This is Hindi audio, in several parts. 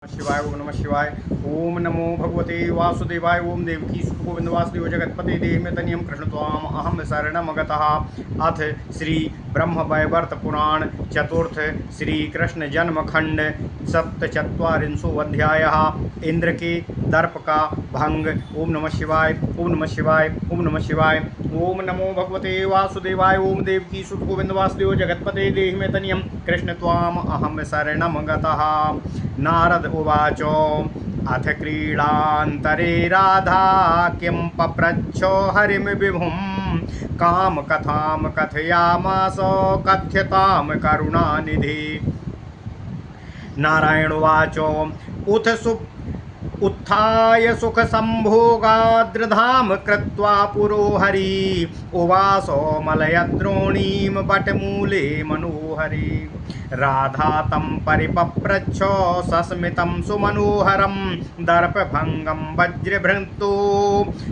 शिवाय ओम नमः शिवाय ओम नमो भगवते वासुदेवाय ओम देवकी सुतगोविंद वासुदेव जगतपते देहमेतनियं कृष्ण त्वाम अहम शरणमगतः। अथ श्री ब्रह्म वैवर्त पुराण चतुर्थ श्री कृष्ण जन्मखंड सप्तचत्वारिंशोऽध्यायः। इंद्र के दर्प का भंग। ओम नमः शिवाय ओम नमः शिवाय ओम नमः शिवाय ओम नमो भगवते वासुदेवाय ओम देवकी सुतगोविंद वासुदेव जगतपते देहमेतनियं कृष्ण त्वाम अहम शरणमगतः। नारद उवाच अथ क्रीडान्तरे राधा किं पप्रच्छो हरिं विभुं काम कथां कथयामास कथ्यतां करुणानिधि। नारायण उवाच उथ उत्थाय सुख संभोगाद्रधाम कृत्वा पुरो हरि उवासो मलयद्रोणीं बटमूले मनोहरि। राधा तं परिपप्रच्छ सस्मितं सुमनोहरं दर्पभंगं वज्रभृतो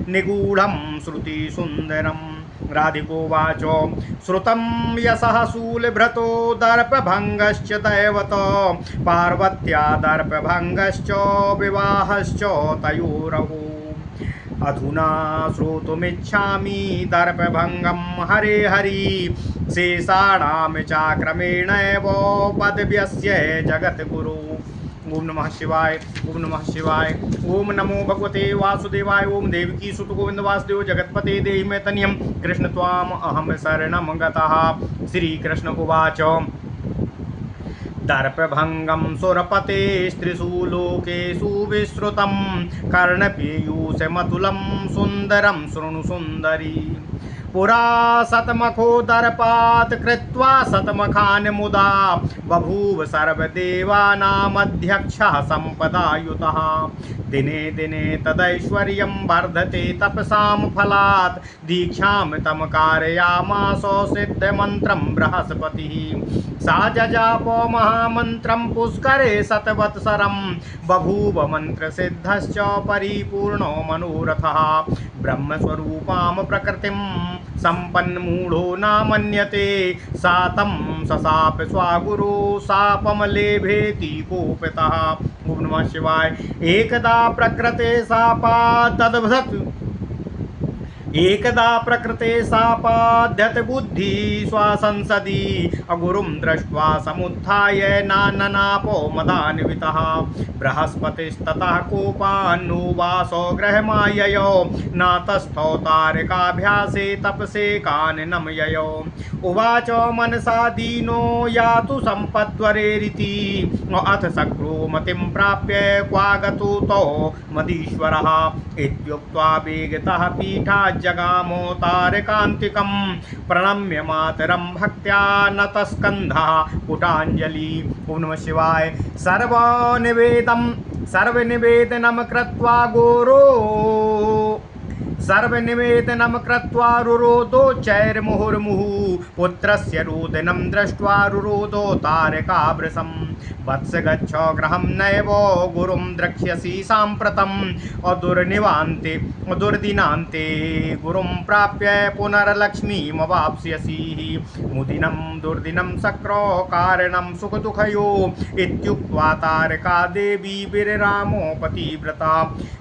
निगूढ़ं श्रुतिसुन्दरम्। राधिकोवाच श्रुतं यशः शूलभृतो दर्पभंगश्च दैवत पार्वत्या दर्पभंगश्च विवाहश्च तयोरहो। अधुना श्रोतुमिच्छामि दर्पभंगं हरे हरि शेषाणां चाक्रमेणैव पदव्यस्य जगद्गुरु। ओम नमः शिवाय ओम नमः शिवाय ओम नमो भगवते वासुदेवाय ओम देवकी सुतगोविंद वासुदेव जगतपते देहिमेतनियं कृष्ण त्वाम अहम शरणं गतः। श्री कृष्ण उवाच दर्पभंगं सुरपते स्त्रिषु लोकेषु विश्रुतं कर्णपीयूषमतुलं सुन्दरं शृणु सुन्दरी। पुरा शतमखो दर्पात् कृत्वा शतमखान् मुदा बभूव सर्वदेवानामध्यक्षः सम्पदायुतः। दिने दिने तदैश्वर्यं वर्धते तपसां फलात् दीक्षां तं कारयामास सिद्धमन्त्रं बृहस्पतिः। सा जजाप महामन्त्रं पुष्करे शतवत्सरं बभूव मन्त्रसिद्धश्च परिपूर्णो मनोरथः। ब्रह्मस्वरूपां प्रकृतिं सम्पन्मूढो न मन्यते सा तं सशाप स्वागुरो शापमलेभेति कोपितः। ओम नमः शिवाय। एकदा प्रकृते शापाद्यत बुद्धि स्वसंसदि अगुरुं दृष्ट्वा समुत्थाय नाननापो मदान्वितः। बृहस्पतिस्ततः कोपान्नुवासो गृहमाययौ नातस्थौ तारकाभ्यासे तपसे काननं ययौ। उवाच मनसा दीनो यातु सम्पद्वरेरिति अथ शक्रो मतिं प्राप्य क्वागतो तौ मदीश्वरः। इत्युक्त्वा वेगतः पीठात् जगामो तारकान्तिकं प्रणम्य मातरं भक्त्या नतस्कन्धः पुटाञ्जलि। ओम नमः शिवाय। सर्वनिवेदनं कृत्वा रुरोदो चैर्मुहुर्मुहुः पुत्रस्य रोदनं दृष्ट्वा रुरोदो तारकावृषम्। वत्स गच्छ गृहं नैव गुरुं द्रक्ष्यसि साम्प्रतम् अदुर्दिनान्ते गुरुं प्राप्य पुनर्लक्ष्मीमवाप्स्यसि। मुदिनं दुर्दिनं शक्रो कारणं सुखदुःखयो इत्युक्त्वा तारका देवी विररामो पतिव्रता।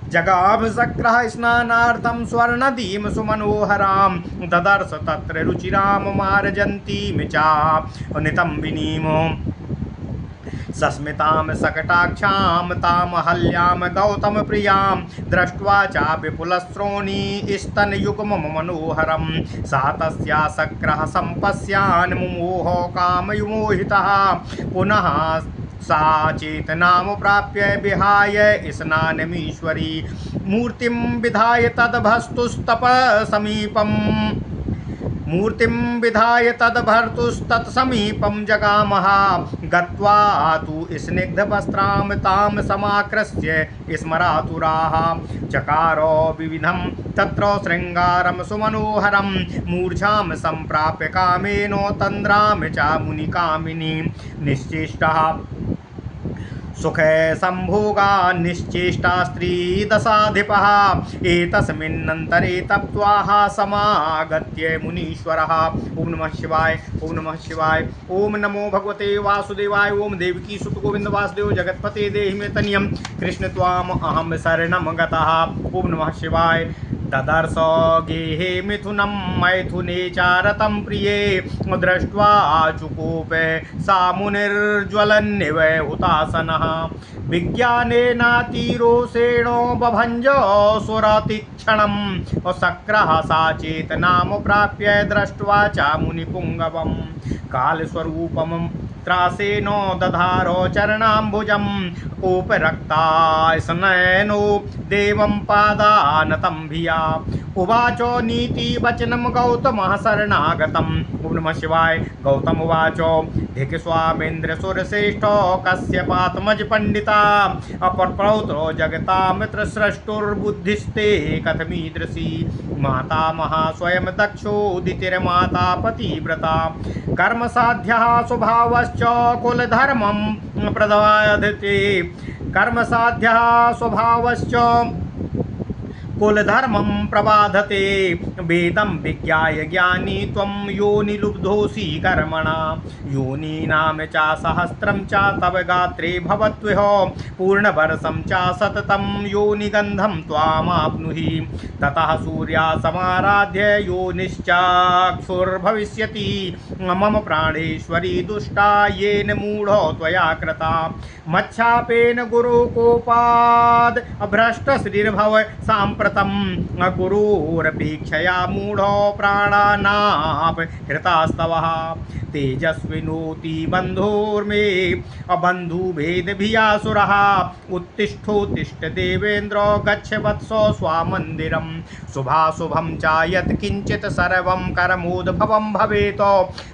जगाम शक्रः स्नानार्थं स्वर्णदीं सुमनोहरां ददर्श तत्र रुचिरां मार्जन्तीं चानितं विनीमो। सस्मितां सकटाक्षां तामहल्यां गौतमप्रियां दृष्ट्वा च विपुलश्रोणी स्तनयुग्मं मनोहरं। सा तस्या शक्रः सम्पश्यान् मुमोह कामविमोहितः। पुनः सा चेतनां प्राप्य विहाय स्नानमीश्वरी मूर्तिं विधाय तद्भर्तुस्तत्समीपं जगामः। गत्वा तु स्निग्धवस्त्रां तां समाकृष्य स्मरातुराः। चकारो विविधं तत्र शृङ्गारं सुमनोहरं मूर्छां सम्प्राप्य कामेनो तन्द्रां च मुनिकामिनी। निश्चेष्टः सुखे संभोगा निश्चेष्टा स्त्री दशाधिपः एतस्मिन्नन्तरे तप्त्वाः समागत्य मुनीश्वरः। ओम नमः शिवाय, ओम नमः शिवाय, ओम नमो भगवते वासुदेवाय, ओम देवकी सुत गोविंद वासुदेव जगत्पते देहि मे तनियम कृष्ण त्वाम अहम शरणं गतः। ओम नमः शिवाय। ददर्श गेहे मिथुनं मैथुने चारतं प्रिये दृष्ट्वा चुकूपे सा मुनिर्ज्वलन्निव हुतासनः विज्ञानेनातिरोषेणो बभञ्ज सुरतिक्षणं सक्रः सा चेतनां प्राप्य दृष्ट्वा च मुनिपुङ्गवं कालस्वरूपं त्रासेनो दधारो चरणाम्बुजं कोपरक्तायसनयनो देवं पादानतं भिया उवाचो नीतिवचनं गौतमः शरणागतम्। ओम नमः शिवाय। गौतम उवाचो धिक् स्वामेन्द्रसुरश्रेष्ठो कश्यपात्मज पंडिता अपरपौत्रो जगतामित्रस्रष्टुर्बुद्धिस्ते कथमीदृशी मातामहा स्वयं दक्षोदितिर्माता पतिव्रता कर्मसाध्यः स्वभावश्च कुलधर्मं प्रदवायते कर्मसाध्यः स्वभावश्च कुलधर्मं प्रबाधते वेदं विज्ञाय ज्ञानी त्वं योनिलुब्धोऽसि कर्मणा योनीनां च सहस्रं च तव गात्रे भवत्विह पूर्णवर्षं च सततं योनिगन्धं त्वामाप्नुहि ततः सूर्या समाराध्य योनिश्चाक्षुर्भविष्यति मम प्राणेश्वरी दुष्टा येन मूढो त्वया कृता मच्छापेन गुरुकोपाद् भ्रष्टश्रीर्भव साम्प्रतं गुरुरपेक्षया मूढो प्राणानाप हृतास्तवः तेजस्विनोति बन्धुर्मे अबन्धुभेदभियासुरः उत्तिष्ठोत्तिष्ठ देवेन्द्र गच्छ वत्सो स्वामन्दिरं शुभाशुभं च यत् किञ्चित् सर्वं करमोद्भवं भवेत्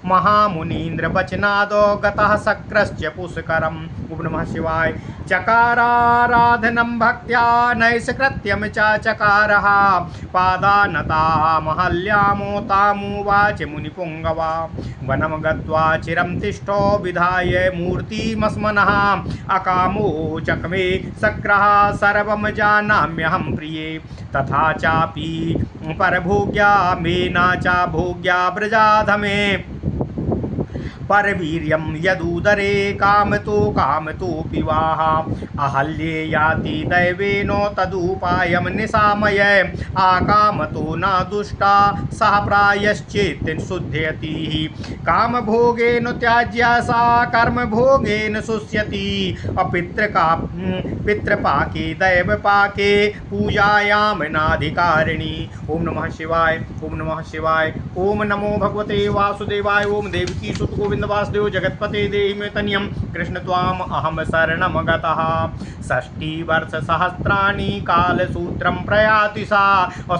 महामुनीन्द्र वचनादो गतः शक्रश्च पुष्करम्। ओम नमः शिवाय। चकाराराधनं भक्त्या नैष्कृत्यं च चकारः पादानता महल्यामोतामुवाच मुनिपुङ्गवा वनं गत्वा चिरं तिष्ठो विधाय मूर्तिमस्मनः अकामो चक्मे शक्रः सर्वं जानाम्यहं प्रिये तथा चापि परभोग्या मेना च भोग्या व्रजाधमे परवीर्यं यदुदरे कामतो पिवाह अहल्ये याति दैवेनो तदुपायं निशामय आकामतो न दुष्टा सह प्रायश्चित् शुध्यति कामभोगेन त्याज्या सा कर्मभोगेन शुष्यति पितृपाके दैवपाके पूजायां नाधिकारिणी। ओम नमः शिवाय, ओम नमः शिवाय, ओम नमो भगवते वासुदेवाय, ओम देवकी सुत गोविंद वासुदेव जगत्पते देहि मे तनियं कृष्ण त्वाम अहम शरणं गतः। षष्टिवर्षसहस्राणि कालसूत्रं प्रयाति सा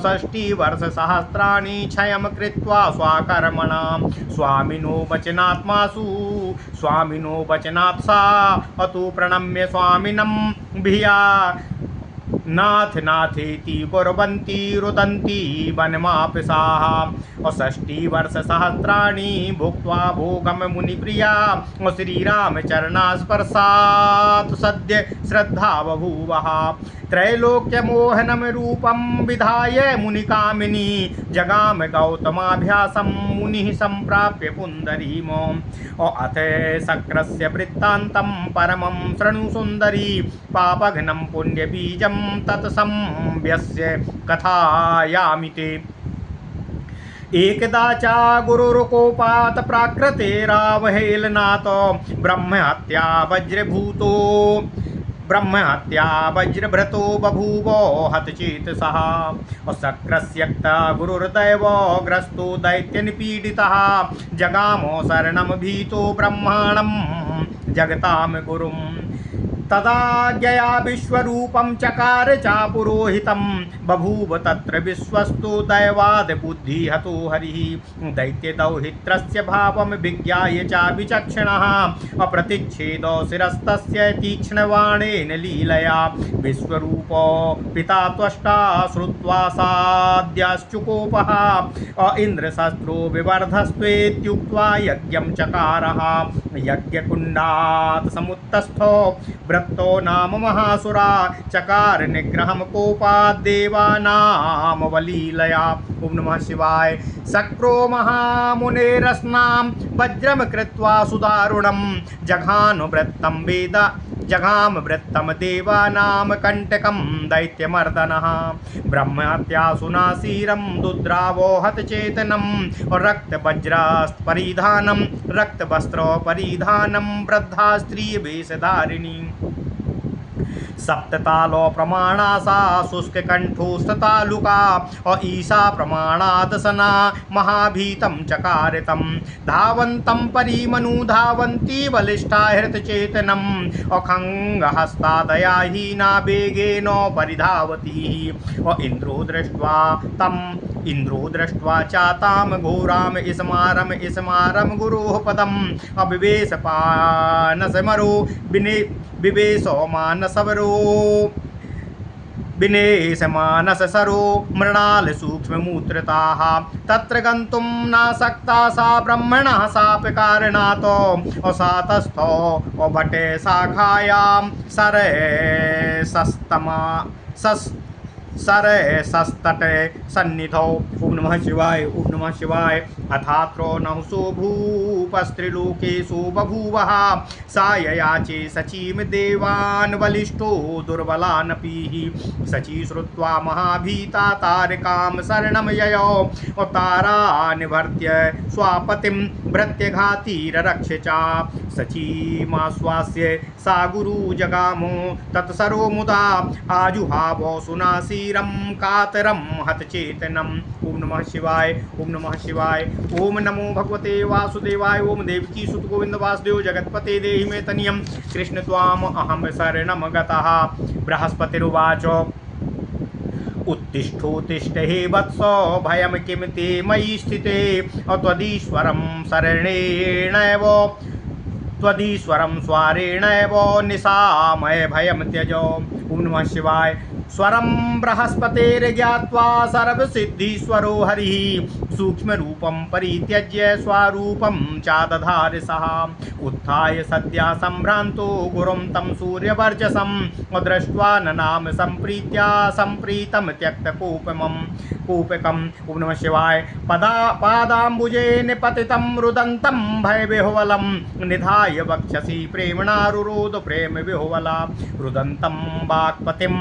षष्टिवर्षसहस्राणि क्षयं कृत्वा स्वकर्मणा स्वामिनो वचनात् सा अतो प्रणम्य स्वामिनं भिया नाथ नाथेति कुर्वन्ति रुदन्ति वनमापिसाः षष्टिवर्षसहस्राणि भुक्त्वा भोगं मुनिप्रिया श्रीरामचरणास्पर्शात् सद्य श्रद्धा बभूवः त्रैलोक्यमोहनं रूपं विधाय मुनिकामिनी जगाम गौतमाभ्यासं मुनिः सम्प्राप्य पुंडरीम अथ शक्रस्य वृत्तान्तं परमं शृणु सुन्दरी पापघ्नं पुण्यबीजं तत्संव्यस्य कथायामि ते। एकदा च गुरुर्कोपात् प्राकृतेरावहेलनात् ब्रह्महत्या वज्रभृतो बभूव हतचेतसः शक्रस्यक्ता गुरुर्दैव ग्रस्तो दैत्यनिपीडितः जगामो शरणं भीतो ब्रह्माणं जगतां गुरुम् तदाज्ञया विश्वरूपं चकार च पुरोहितं बभूव तत्र विश्वस्तु दैवाद् बुद्धिहतो हरिः दैत्यदौहित्रस्य भावं विज्ञाय च विचक्षणः अप्रतिच्छेदो शिरस्तस्य तीक्ष्णवाणेन लीलया विश्वरूपो पिता त्वष्टा श्रुत्वा साद्याश्चुकोपः इन्द्रशस्त्रो विवर्धस्त्वेत्युक्त्वा यज्ञं चकारः यज्ञकुण्डात् समुत्थस्थो वृत्तो नाम महासुरा चकार निग्रहम कोपात् देवानां वलीलया। ओम नमः शिवाय। शक्रो महामुनेरस्नां वज्रम कृत्वा सुदारुणं जघानुवृत्तं वेद जघाम वृत्तम देवानां कंटकं दैत्यमर्दनः ब्रह्महत्यासुनासीरं दुद्रावो हतचेतनं रक्तवज्रपरिधानं रक्तवस्त्रपरिधानं वृद्धा स्त्रीवेशधारिणी सप्ततालो प्रमाणासा शुष्क कंठोस्ततालुका और ईसा प्रमाणादसना महाभीतं चकारितं धावन्तं परिमनु धावन्ती बलिष्ठा हृतचेतनम् अखंगहस्तादया हीना वेगेन परिधावती और इंद्रो दृष्ट्वा चाताम घोराम इसमारम गुरोः पदम् अविवेश पानसमरो विवेशो मानसवरो विनेश मानस सरो मृणाल सूक्ष्ममूत्रताः तत्र गन्तुं नासक्ता सा ब्रह्मणः शापकारणातो असातस्थो अभटे शाखायां सरसस्तटे सन्निधौ। ओम नमः शिवाय। ओम नमः शिवाय। अथात्रो नहुसो भूपस्त्रिलोकेषु बभूवः साययाचे शचीं देवान् बलिष्ठो दुर्बलानपीः शची श्रुत्वा महाभीता तारकां शरणं ययौ तारा निवर्त्य स्वापतिं भृत्यघातीररक्ष च शचीमाश्वास्य सा गुरु जगामो तत्सरो मुदा आजुहावो सुनासीरं कातरं हतचेतनम्। ओम नमः शिवाय। ओम नमः शिवाय। ओम नमो भगवते वासुदेवाय। ओम देवकी सुत गोविंद वासुदेव जगत्पते देहि मे तनियं कृष्ण त्वाम अहम शरणं गतः। बृहस्पतिरुवाच उत्तिष्ठोत्तिष्ठ हे वत्स भयं किं ते मयि स्थिते त्वदीश्वरं शरणेनैव त्वदीश्वरं स्वारेणैव निशामय भयं त्यज। ओम नमः शिवाय। स्वरं बृहस्पतेर्ज्ञात्वा सर्वसिद्धीश्वरो हरिः सूक्ष्मरूपं परित्यज्य स्वारूपं चादधार सः उत्थाय सद्या सम्भ्रान्तो गुरुं तं सूर्यवर्चसं दृष्ट्वा ननाम सम्प्रीत्या सम्प्रीतं त्यक्तकूपकम्। ओम नमः शिवाय। पादाम्बुजे निपतितं रुदन्तं भयविह्वलं निधाय वक्षसि प्रेम्णा रुरोद प्रेम विह्वला रुदन्तं वाक्पतिं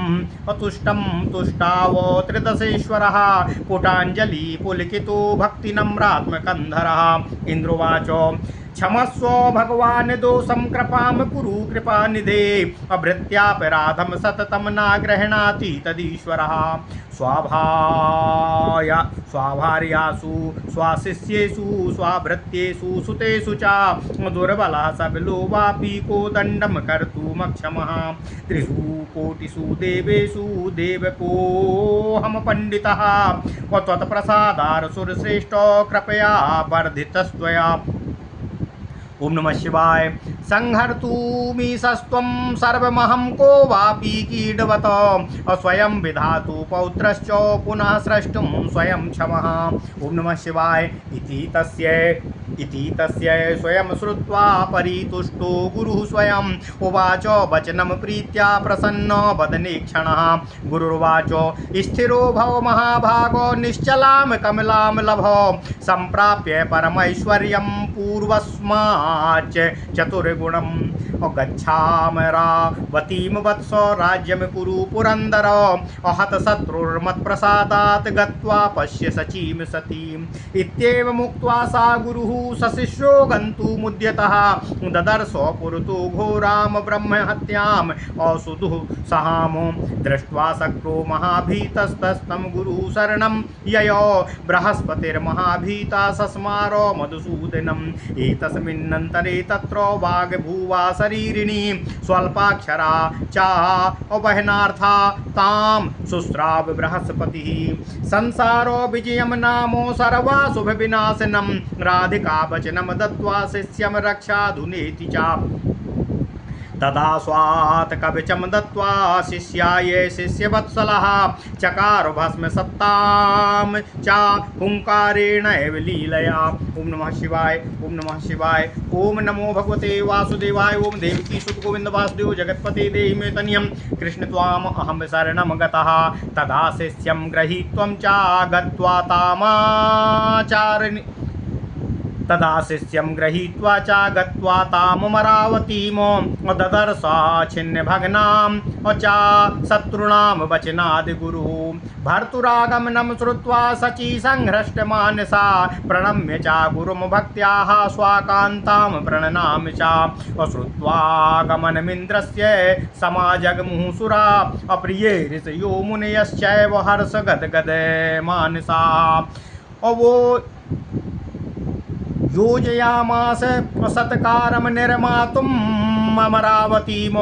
तुष्टं तुष्टावो त्रिदशेश्वरः पुटाञ्जलि पुलकितो भक्तिनम्रात्मकन्धरः। इन्द्रोवाच क्षमस्व भगवान् दोषं कृपां कुरु कृपानिधे अभृत्यापराधं सततं न गृह्णाति तदीश्वरः स्वाभार्यासु स्वाशिष्येषु स्वाभृत्येषु सुतेषु च दुर्बलः सबलो वापि कोदण्डं कर्तुमक्षमः त्रिषु कोटिषु देवेषु देवकोऽहं पण्डितः त्वत्प्रसादारसुरश्रेष्ठो कृपया वर्धितस्त्वया। ओम नमः शिवाय। संहर्तुमि सस्त्वं सर्वमहं को वापि कीडवत स्वयं विधातु पौत्रश्च पुनः स्रष्टुं स्वयं क्षमः। ओम नमः शिवाय। इति तस्य स्वयं श्रुत्वा परितुष्टो गुरुः स्वयं उवाच वचनं प्रीत्या प्रसन्नो वदने क्षणः। गुरुर्वाच स्थिरो भव महाभागो निश्चलां कमलां लभो सम्प्राप्य परमैश्वर्यं पूर्वस्माच्च चतुर्गुणम् गच्छामरावतीं वत्स राज्यं कुरु पुरन्दर अहत शत्रुर्मत्प्रसादात् गत्वा पश्य शचीं सतीम् इत्येवमुक्त्वा सा गुरुः सशिष्यो गन्तुमुद्यतः ददर्श पुरतो घोरां ब्रह्महत्याम् असुदुः सहामो दृष्ट्वा शक्रो महाभीतस्तस्तं गुरुः शरणं ययो बृहस्पतिर्महाभीता सस्मारो मधुसूदनम् एतस्मिन्नन्तरे तत्र वाग्भुवा शरीरिणी स्वल्पाक्षरा चावहनार्था तां शुश्राव बृहस्पतिः संसारो विजयं नामो सर्वाशुभ विनाशनं राधिका वचनं दत्त्वा शिष्यं रक्षाधुनेति च तदा स्वात् कवचम दत्त्वा शिष्याय शिष्यवत्सलः चकार भस्म सत्तां च हुंकारेण एव लीलया। ओम नमः शिवाय, ओम नमः शिवाय, ओम नमो भगवते वासुदेवाय, ओम देवकी सुत गोविंद वासुदेव जगत्पते देहि मे तनियं कृष्ण त्वाम अहं शरणं गतः। तदा शिष्यं गृहीत्वं च गत्वा तामाचारनि तदा शिष्यं गृहीत्वा च गत्वा ताममरावतीं ददर्श छिन्नभग्नां च शत्रूणां वचनादिगुरुः। भर्तुरागमनं श्रुत्वा शची संहृष्टमानसा प्रणम्य च गुरुं भक्त्याः स्वाकान्तां प्रणनामि च। श्रुत्वागमनमिन्द्रस्य समाजगमुहुसुरा अप्रिये ऋषयो मुनयश्चैव हर्षगदगदमानसा। वो योजयामास सत्कारं निर्मातुम् अमरावतीम्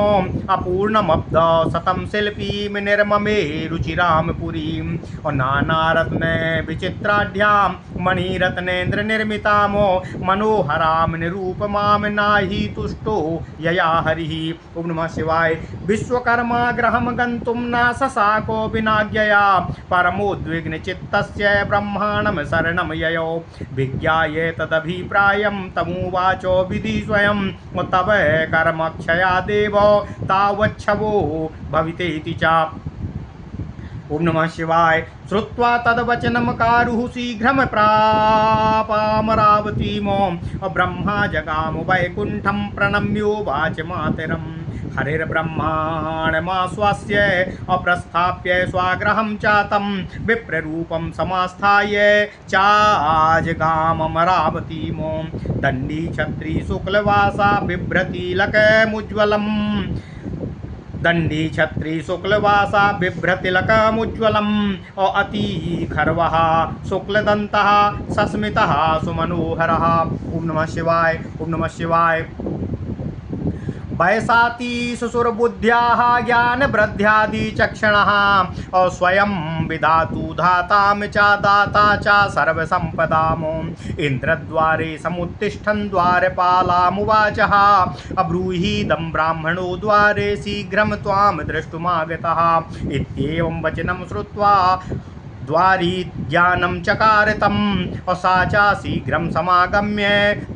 अपूर्णमब्ध शतं शिल्पीं निर्ममे रुचिरां पुरीं। नानारत्न विचित्राढ्यां मणिरत्नेन्द्र निर्मितां मनोहरां निरूपमां नाहि तुष्टो यया हरिः। ओम नमः शिवाय। विश्वकर्मा गृहं गन्तुं न ससाको विनाज्ञया परमोद्विग्न चित्तस्य ब्रह्माणं शरणं ययौ। विज्ञाय तदभिप्रायं तमुवाचो विधि स्वयं तव कर्मक्षया देव तावच्छवो भवितेति च। ओम नमः शिवाय। श्रुत्वा तद्वचनं कारुः शीघ्रं प्रापामरावतीं ब्रह्मा जगाम वैकुण्ठं प्रणम्योवाच मातरम्। हरिर्ब्रह्माणमाश्वास्य अप्रस्थाप्य स्वागृहं चातं विप्ररूपं समास्थाय चाजगाममरावतीं। दण्डी छत्री शुक्लवासा बिभ्रतिलकमुज्ज्वलम् दण्डी छत्री शुक्लवासा बिभ्रतिलकमुज्ज्वलम् अति खर्वः शुक्लदन्तः सस्मितः सुमनोहरः। ओम नमः शिवाय, ओम नमः शिवाय। वयसाति सुसुरबुद्ध्याः ज्ञानवृद्ध्यादिचक्षणः स्वयं विधातु धातां च दाता च सर्वसम्पदाम्। इन्द्रद्वारे समुत्तिष्ठन् द्वारपालामुवाचः अब्रूहीदं ब्राह्मणो द्वारे शीघ्रं त्वां द्रष्टुमागतः। इत्येवं वचनं श्रुत्वा द्वारी ज्ञानं चकारतं सा च शीघ्रं समागम्य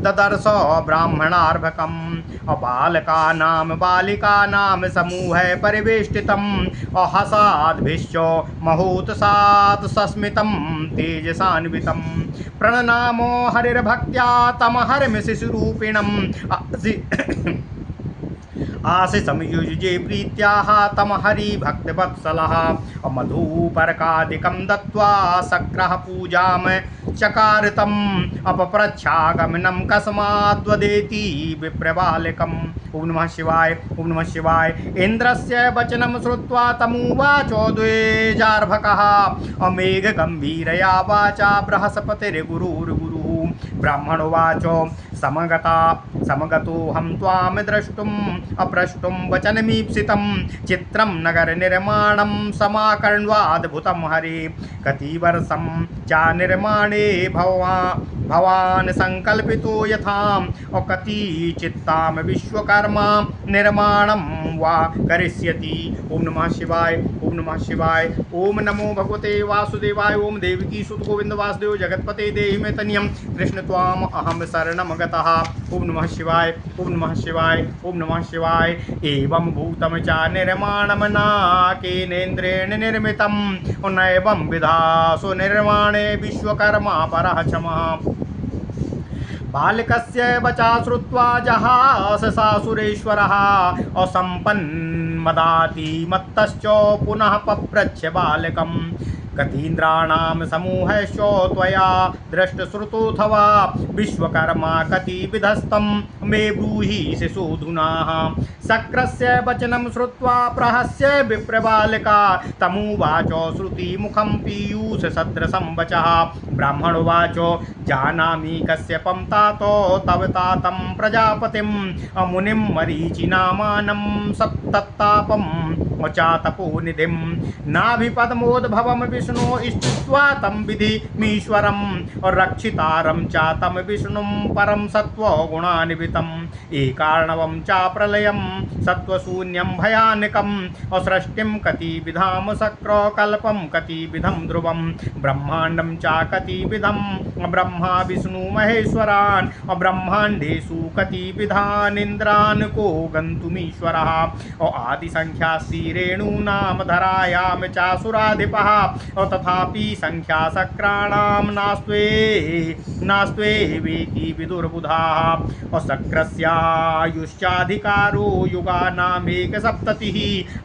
ददर्श ब्राह्मणार्भकम्। बालकानां बालिकानां समूहे परिवेष्टितं हसाद्भिश्च महोत्सात् सस्मितं तेजसान्वितं। प्रणनामो हरिर्भक्त्या तं हरिर्शिशुरूपिणम् आशिषं युयुजे प्रीत्याः तं हरिभक्तवत्सलः। मधुपर्कादिकं दत्त्वा सक्रः पूजां चकारतम् अपप्रच्छागमनं कस्माद्वदेति विप्रबालकम्। ओम नमः शिवाय, ओम नमः शिवाय। इन्द्रस्य वचनं श्रुत्वा तमुवाचो द्विजार्भकः मेघगम्भीरया वाचा बृहस्पतिर्गुरुर्गुरुः। ब्राह्मणोवाचो समगतोऽहं त्वां द्रष्टुम् अप्रष्टुं वचनमीप्सितं। चित्रं नगरनिर्माणं समाकर्ण्वाद्भुतं हरे। कतिवर्षं च निर्माणे भवान् संकल्पितो यथां कति चित्तां विश्वकर्मा निर्माणं वा करिष्यति। ओम नमः शिवाय, ओम नमः शिवाय। ओम नमो भगवते वासुदेवाय, ओम देवकी सुत गोविंद वासुदेव जगत्पते देहि मे तनियं कृष्ण त्वाम अहं शरणं गतः। ओम नमः शिवाय, ओम नमः शिवाय, ओम नमः शिवाय। एवं भूतं च निर्माणं न केनेन्द्रेण निर्मितं नैवं विधासु निर्माणे विश्वकर्मा परः क्षमः। बालकस्य वचा श्रुत्वा जहास सासुरेश्वरः असम्पन्मदाति मत्तश्च पुनः पप्रच्छ बालकम्। कतीन्द्राणां समूहश्च त्वया दृष्टश्रुतोऽथवा विश्वकर्मा कतिविधस्तं मे ब्रूहि शिशुधुनाः। शक्रस्य वचनं श्रुत्वा प्रहस्य विप्रबालका तमुवाचो श्रुतिमुखं पीयूषसदृशं वचः। ब्राह्मणोवाचो जानामि कश्यपं तातो तव तातं प्रजापतिं मुनिं मरीचिनामानं सत्तत्तापं चातपोनिधिं नाभिपद्मोद्भवं विष्णु स्तुत्वा तं विधिमीश्वरम् और रक्षितारं च तं विष्णुं परं सत्त्वगुणान्वितम् एकार्णवं च प्रलयं सत्त्वशून्यं भयानकम् और सृष्टिं कतिविधां शक्र कल्पं कतिविधं ध्रुवं ब्रह्माण्डं च कतिविधं ब्रह्मा विष्णु महेश्वरान् ब्रह्माण्डेषु कतिविधान् इन्द्रान् को गन्तुमीश्वरः और आदि संख्यास्ति रेणूनां धरायां च सुराधिपः और तथापि संख्या शक्राणां नास्त्वेवेति विदुर्बुधाः और शक्रस्यायुश्चाधिकारो युगानामेकसप्ततिः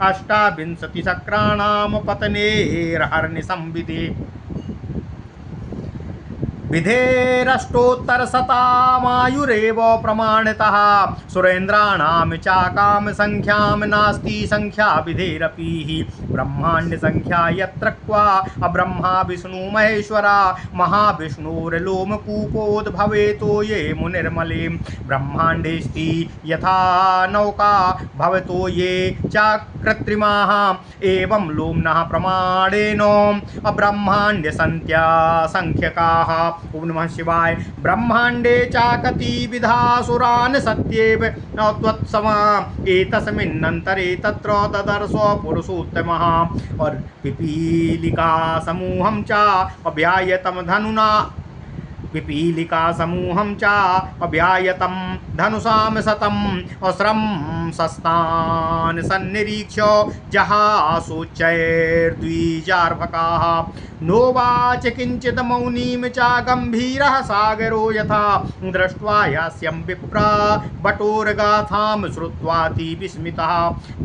अष्टाविंशति शक्राणां पतनेर्हर्निशंविधे विधेरष्टोत्तरशतामायुरेव प्रमाणतः सुरेन्द्राणां चाकाम संख्यां नास्ति संख्या विधेरपि ब्रह्मांड संख्या यत्र क्वा अब्रह्मा विष्णु महेश्वरा महाविष्णुर्लोमकूपोद्भवेतो ये मुनिर्मले ब्रह्मांडेस्ति यथा नौका भवतो ये च कृत्रिमाः एवं लोम्नः प्रमाणेन अब्रह्माण्ड संख्या संख्यकाः। ओम नमः शिवाय। ब्रह्मांडे चाकतिविधासुरान् सत्येव त्वत्समा एतस्मिन्नन्तरे तत्र ददर्श पुरुषोत्तमः और पिपीलिका समूहं च अव्यायतं धनुना पिपीलिका समूहं च अव्यायतं धनुषां शतं अस्रं सस्तान् सन्निरीक्ष्य जहासोच्चैर्द्विजार्भकाः नोवाच किंचित् मौनीं च गंभीरः सागरो यथा दृष्ट्वा यास्यं विप्रा बटोरगाथां श्रुत्वाति विस्मितः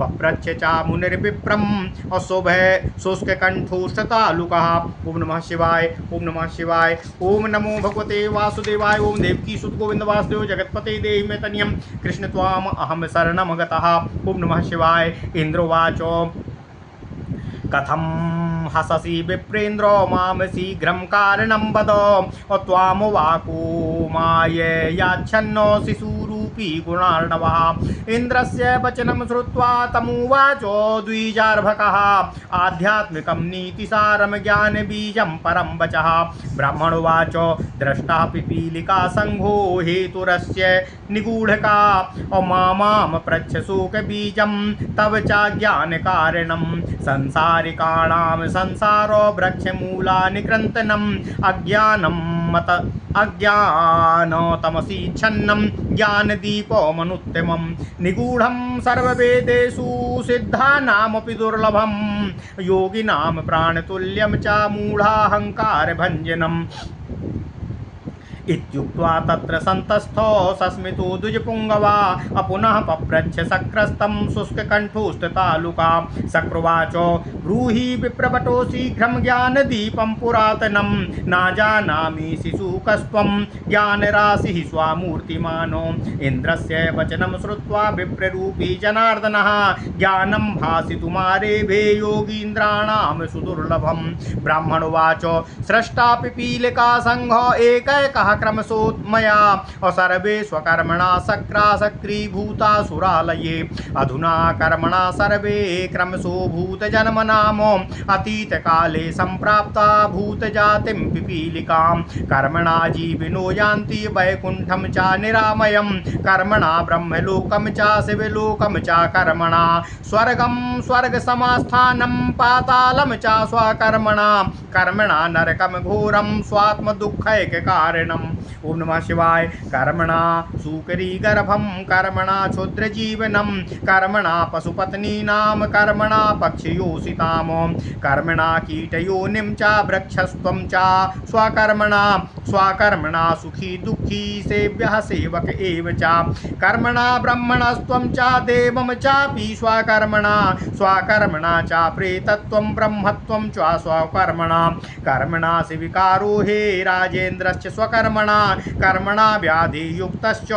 पप्रच्छ च मुनिर्विप्रम् अशोभे शुष्ककण्ठोष्ठतालुकः। ओम नमः शिवाय। ओम नमः शिवाय। ओम नमो भगवते वासुदेवाय। ओम देवकी सुत गोविंद वासुदेव जगत्पते देहि मे तनियं कृष्ण त्वाम अहम शरणं गतः। ओम नमः शिवाय। इंद्रोवाच कथं हससि विप्रेन्द्रो मां शीघ्रं कारणं वद त्वामुवाको माययाच्छन्नो शिशुरूपी गुणार्णवः इन्द्रस्य वचनं श्रुत्वा तमुवाचो द्विजार्भकः आध्यात्मिकं नीतिसारं ज्ञानबीजं परं वचः ब्राह्मणोवाच द्रष्टा पिपीलिका संघो हेतुरस्य निगूढका मां पृच्छ शोकबीजं तव च ज्ञानकारणं संसारिकाणां संसारो वृक्षमूलानि क्रन्तनम् अज्ञानतमसि छन्नं ज्ञानदीपमनुत्तमं निगूढं सर्ववेदेषु सिद्धानामपि दुर्लभं योगिनां प्राणतुल्यं च मूढाहङ्कारभञ्जनम् इत्युक्त्वा तत्र सन्तस्थो सस्मितो द्विजपुङ्गवा अपुनः पप्रच्छ शक्रस्तं शुष्ककण्ठोष्ठतालुका शक्रुवाच ब्रूहि विप्रवटो शीघ्रं ज्ञानदीपं पुरातनं न जानामि शिशुकस्त्वं ज्ञानराशिः स्वामूर्तिमानो इन्द्रस्य वचनं श्रुत्वा विप्ररूपी जनार्दनः ज्ञानं भासितुमारेभे योगीन्द्राणां सुदुर्लभं ब्राह्मणोवाच स्रष्टा पिपीलिका संघो एकैकः क्रमशोत्मया और सर्वे स्वकर्मणा सक्रीभूता सुरालये अधुना कर्मणा सर्वे क्रमशो भूतजन्मनाम अतीत काले संप्राप्ता भूतजातिं पिपीलिकां कर्मणा जीविनो यान्ति वैकुण्ठं च निरामयं कर्मणा ब्रह्मलोकं च शिवलोकं च कर्मणा स्वर्गं स्वर्गसमास्थानं पातालं च स्वकर्मणा कर्मणा नरकं घोरं स्वात्मदुःखैककारणम्। ओम नमः शिवाय। कर्मणा सूकरीगर्भं कर्मणा क्षुद्रजीवनं कर्मणा पशुपत्नीनां कर्मणा पक्षियोषितां कर्मणा कीटयोनिं च वृक्षस्त्वं च स्वकर्मणा सुखी दुःखी सेव्यः सेवक एव च कर्मणा ब्रह्मणस्त्वं च देवं चापि स्वकर्मणा च प्रेतत्वं ब्रह्मत्वं च स्वकर्मणा कर्मणा शिविकारो हे राजेन्द्रश्च स्वकर्मणा कर्मणा व्याधियुक्तश्च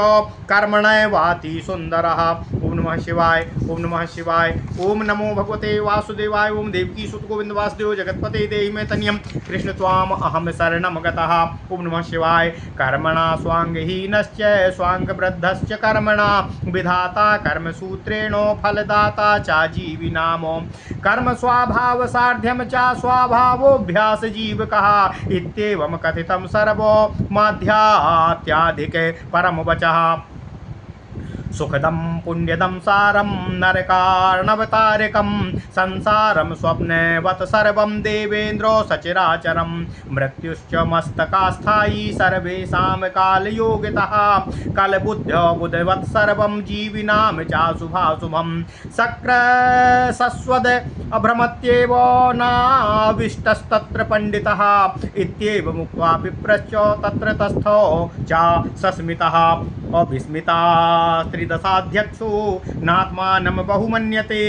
कर्मणैवाति सुन्दरः। ओम नमः शिवाय, ओम नमः शिवाय। ओम नमो भगवते वासुदेवाय। ओम देवकी सुत गोविंद वासुदेव जगतपते देहि मे तनियम कृष्ण त्वाम अहम शरणम गतः। ओम नमः शिवाय। कर्मणा स्वांगहीनश्च स्वांगवृद्धश्च कर्मणा विधाता कर्मसूत्रेणो फलदाता चाजीविनामो कर्म स्वभाव सार्ध्यम च स्वभावोभ्यास जीवकः इत्येवं कथितं सर्वो माध्यात्याधिके परम वचः। सुखदं पुण्यदं सारं नरकार्णवतारिकं संसारं स्वप्नेवत् सर्वं देवेन्द्रो सचराचरं मृत्युश्च मस्तकास्थायी सर्वेषां कालयोगितः कलबुद्ध्यो बुधवत् सर्वं जीविनां चाशुभाशुभं शक्र सस्वद अभ्रमत्येव नाविष्टस्तत्र पण्डितः इत्येवमुक्त्वा विप्रश्च तत्र तस्थो च सस्मितः अविस्मिता त्रिदशाध्यक्षो नात्मानं बहुमन्यते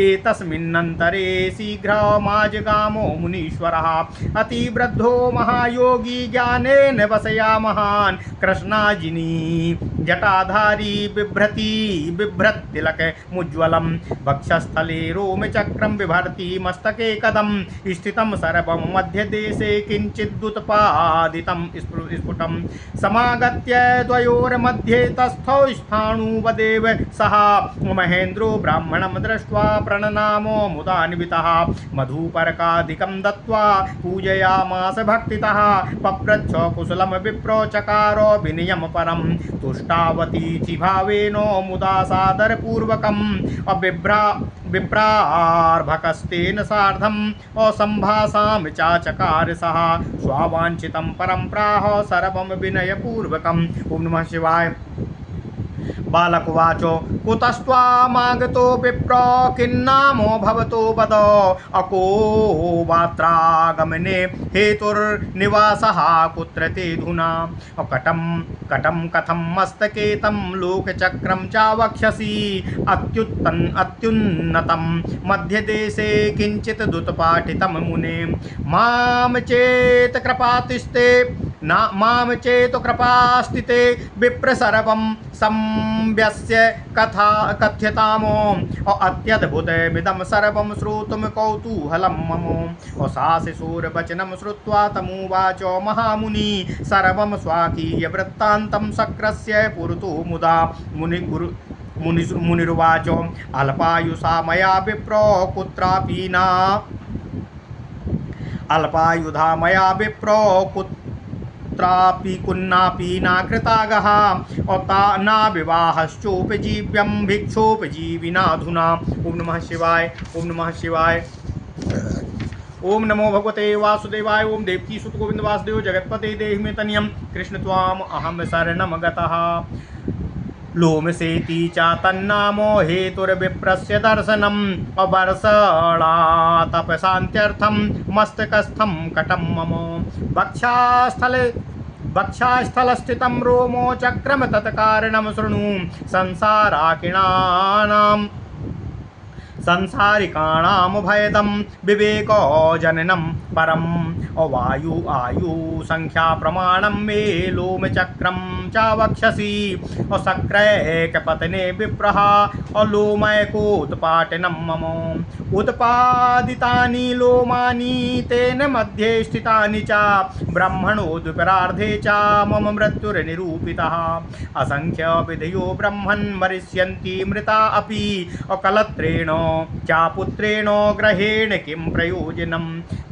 एतस्मिन्नन्तरे शीघ्रमाजगामो मुनीश्वरः अतिवृद्धो महायोगी ज्ञानेन वशया महान् कृष्णाजिनी जटाधारी बिभ्रत्तिलकमुज्ज्वलं वक्षस्थले रोमचक्रं बिभर्ति मस्तके कदं स्थितं सर्वं मध्यदेशे किञ्चिदुत्पादितं स्फुटं समागत्य द्वयोर्मध्ये तस्थौ स्थाणुवदेव सः महेन्द्रो ब्राह्मणं दृष्ट्वा प्रणनामो मुदान्वितः मधुपर्कादिकं दत्त्वा पूजयामास भक्तितः पप्रच्छ कुशलं विप्रो चकारो विनयं परं तुष्टावतीति भावेन मुदा सादरपूर्वकम् विप्रार्भकस्तेन सार्धम् असम्भाषां चाचकार सः स्वावाञ्छितं परं प्राह सर्वं विनयपूर्वकम्। ओम नमः शिवाय। बालकुवाचो कुतस्त्वामागतो विप्र किन्नामो भवतो वद अको वात्रागमने हेतुर्निवासः कुत्र ते धुना कटं कथं मस्तके तं लोकचक्रं चावक्षसि अत्युन्नतं मध्यदेशे किञ्चित् दुत्पाठितं मुने मां चेत् कृपास्तिते विप्र सर्वं संव्यस्य कथ्यतामो अत्यद्भुतमिदं सर्वं श्रोतुं कौतूहलं मम साशिशूरवचनं श्रुत्वा तमुवाच महामुनि सर्वं स्वाकीयवृत्तान्तं शक्रस्य पुरतो मुदा मुनिरुवाच अल्पायुषा मया विप्रो कुत्रापि न अल्पायुधा मया विप्रो त्रापि कुन्नापि नाकृतागः औता न विवाहश्चोपजीव्यं भिक्षोपजीविनाधुना। ओम नमः शिवाय, ओम नमः शिवाय। ओम नमो भगवते वासुदेवाय। ओम देवकी सुत गोविंद वासुदेव जगतपते देहि मे तनियं कृष्ण त्वाम अहम शरणम गतः। लोमसेति चातन्नामो हेतुर्विप्रस्य दर्शनम् अवर्षणा तपशान्त्यर्थं मस्तकस्थं कटं मम वक्षास्थलस्थितं रोमो चक्रम तत्कारणं शृणु संसारिकाणां भयदं विवेको जननं परम् अवायु आयु संख्या प्रमाणं मे लोमचक्रं चावक्षसि अशक्रैकपतने विप्रः अलोमैकोत्पाटनं मम उत्पादितानि लोमानि तेन मध्ये स्थितानि च ब्रह्मणोदुपरार्धे च मम मृत्युर्निरूपितः असंख्यविधयो ब्रह्मन् मरिष्यन्ति मृता अपि अकलत्रेण चापुत्रेण ग्रहेण किं प्रयोजनं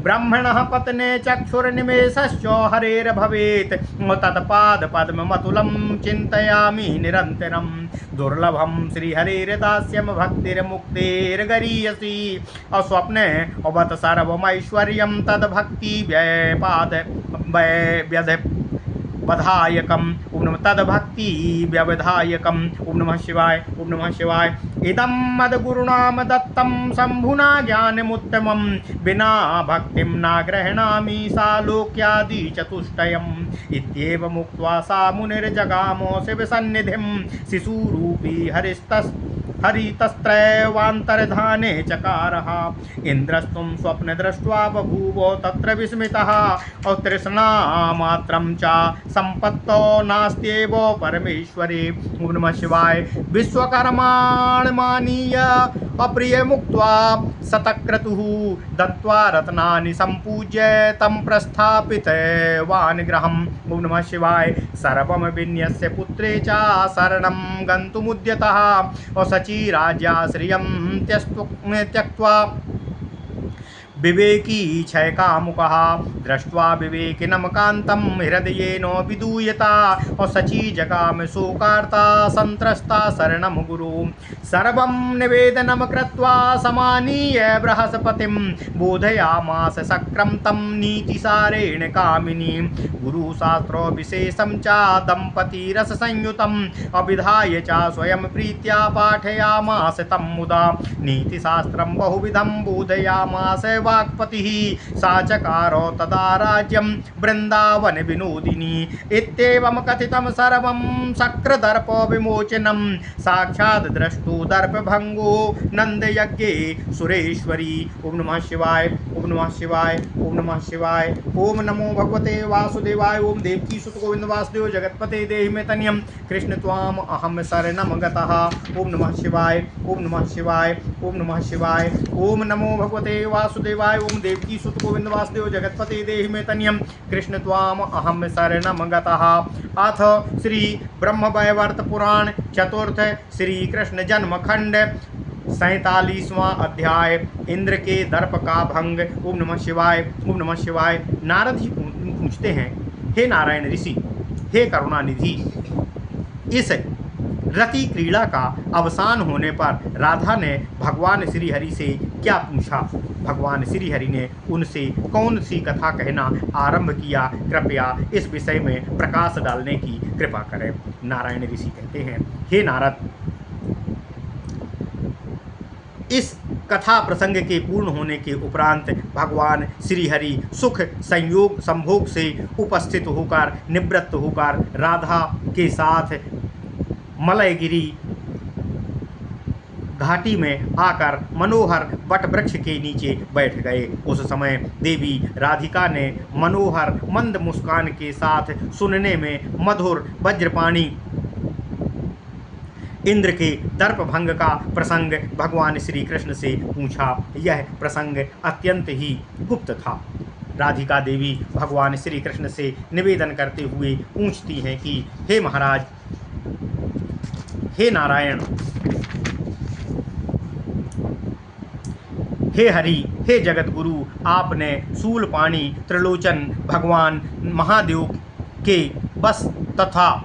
ब्रह्मणः पतने चक्षुर्निमेषश्च हरेर्भवेत् तत्पादपद्ममतुलं चिन्तयामि निरन्तरं दुर्लभं श्रीहरेर्दास्यं भक्तिर्मुक्तेर्गरीयसी अस्वप्ने अवत सर्वमैश्वर्यं तद्भक्ति व्यवधायकम् ओम नमः तद्भक्ति व्यवधायकम्। ओम नमः शिवाय, ओम नमः शिवाय। इदं मद्गुरुणां दत्तं शम्भुना ज्ञानमुत्तमं विना भक्तिं न गृह्णामि सालोक्यादि चतुष्टयम् इत्येवमुक्त्वा सा मुनिर्जगामो शिवसन्निधिं शिशुरूपी हरितस्त्रैवान्तर्धाने चकारः। इन्द्रस्तुं स्वप्न दृष्ट्वा बभूव तत्र विस्मितः। तृष्णामात्रं च सम्पत्तो नास्त्येव परमेश्वरे। ओम नमः शिवाय। विश्वकर्माणमानीय अप्रियमुक्त्वा शतक्रतुः दत्त्वा रत्नानि सम्पूज्य तं प्रस्थापितवान् गृहम्। ओम नमः शिवाय। सर्वं विन्यस्य पुत्रे च शरणं गन्तुमुद्यतः। सची राज्याश्रियं त्यक्त्वा विवेकी क्षयकामुकः। दृष्ट्वा विवेकिनं कान्तं हृदयेन विदूयता। सची जगाम शोकार्ता संत्रस्ता शरणं गुरु। सर्वं निवेदनं कृत्वा समानीय बृहस्पतिं बोधयामास शक्रं तं नीतिसारेण कामिनी। गुरुशास्त्रविशेषं च दम्पतिरसंयुतम् अभिधाय च स्वयं प्रीत्या पाठयामास तं मुदा। नीतिशास्त्रं बहुविधं बोधयामास वाक्पतिः। सा चकारो तदा राज्यं वृन्दावन विनोदिनी। इत्येवं कथितं सर्वं शक्रदर्प विमोचनं। साक्षात् द्रष्टु दर्पभङ्गो नन्दयज्ञे सुरेश्वरी। ओम नमः शिवाय। ओम नमः शिवाय। ओम नमः शिवाय। ओम नमो भगवते वासुदेवाय। ओम देवकी सुत गोविंद वासुदेव जगतपते देहि मे तनियम। कृष्ण त्वाम अहम शरणं गतः। ओम नमः शिवाय। ओम नमः शिवाय। ओम नमः शिवाय। ओम नमो भगवते वासुदेवाय। ओम देवकी सुत गोविंद वासुदेव जगतपते देहि मे तनियम। कृष्ण त्वाम अहम शरणं गतः। अथ श्री ब्रह्मवैवर्त पुराण चतुर्थ श्री कृष्ण जन्मखंड 47वां अध्याय इंद्र के दर्प का भंग। ओम नमः शिवाय। ओम नमः शिवाय। नारद जी पूछते हैं, हे नारायण ऋषि, हे करुणानिधि, इस रति क्रीड़ा का अवसान होने पर राधा ने भगवान श्री हरि से क्या पूछा? भगवान श्री हरि ने उनसे कौन सी कथा कहना आरंभ किया? कृपया इस विषय में प्रकाश डालने की कृपा करें। नारायण ऋषि कहते हैं, हे नारद, इस कथा प्रसंग के पूर्ण होने के उपरांत भगवान श्री हरि सुख संयोग संभोग से उपस्थित होकर निवृत्त होकर राधा के साथ मलयगिरी घाटी में आकर मनोहर वट वृक्ष के नीचे बैठ गए। उस समय देवी राधिका ने मनोहर मंद मुस्कान के साथ सुनने में मधुर वज्रपाणी इंद्र के दर्प भंग का प्रसंग भगवान श्री कृष्ण से पूछा। यह प्रसंग अत्यंत ही गुप्त था। राधिका देवी भगवान श्री कृष्ण से निवेदन करते हुए पूछती हैं कि हे महाराज, हे नारायण, हे हरि, हे जगत गुरु, आपने शूलपाणी त्रिलोचन भगवान महादेव के बस तथा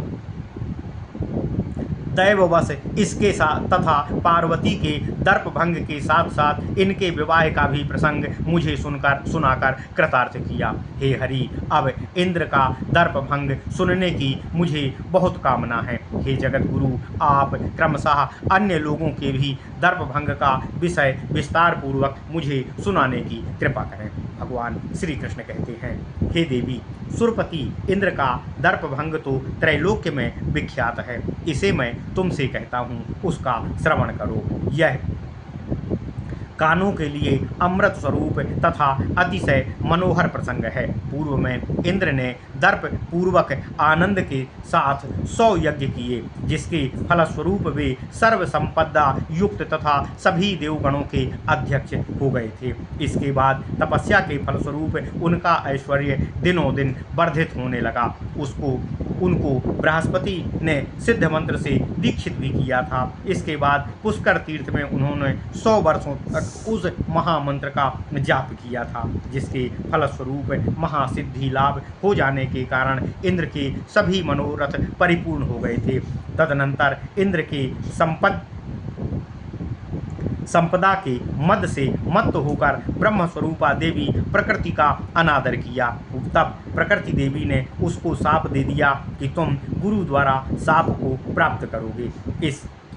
दैववश इसके साथ तथा पार्वती के दर्प भंग के साथ साथ इनके विवाह का भी प्रसंग मुझे सुनाकर कृतार्थ किया। हे हरि, अब इंद्र का दर्प भंग सुनने की मुझे बहुत कामना है। हे जगत गुरु, आप क्रमशः अन्य लोगों के भी दर्प भंग का विषय विस्तार पूर्वक मुझे सुनाने की कृपा करें। भगवान श्री कृष्ण कहते हैं, हे देवी, सुरपति इंद्र का दर्प भंग तो त्रैलोक्य में विख्यात है। इसे मैं तुमसे कहता हूँ, उसका श्रवण करो। यह कानों के लिए अमृत स्वरूप तथा अतिशय मनोहर प्रसंग है। पूर्व में इंद्र ने दर्प पूर्वक आनंद के साथ 100 यज्ञ किए, जिसके फलस्वरूप वे सर्व संपदा युक्त तथा सभी देवगणों के अध्यक्ष हो गए थे। इसके बाद तपस्या के फलस्वरूप उनका ऐश्वर्य दिनों दिन वर्धित होने लगा। उनको बृहस्पति ने सिद्ध मंत्र से दीक्षित भी किया था। इसके बाद पुष्कर तीर्थ में उन्होंने 100 वर्षों तक उस महामंत्र का जाप किया था, जिसके फलस्वरूप महासिद्धि लाभ हो जाने के कारण इंद्र के सभी मनोरथ परिपूर्ण हो गए थे। तदनंतर इंद्र के संपदा के मद से मत्त होकर ब्रह्म स्वरूपा देवी प्रकृति का अनादर किया। तब प्रकृति देवी ने उसको शाप दे दिया कि तुम गुरु द्वारा शाप को प्राप्त करोगे।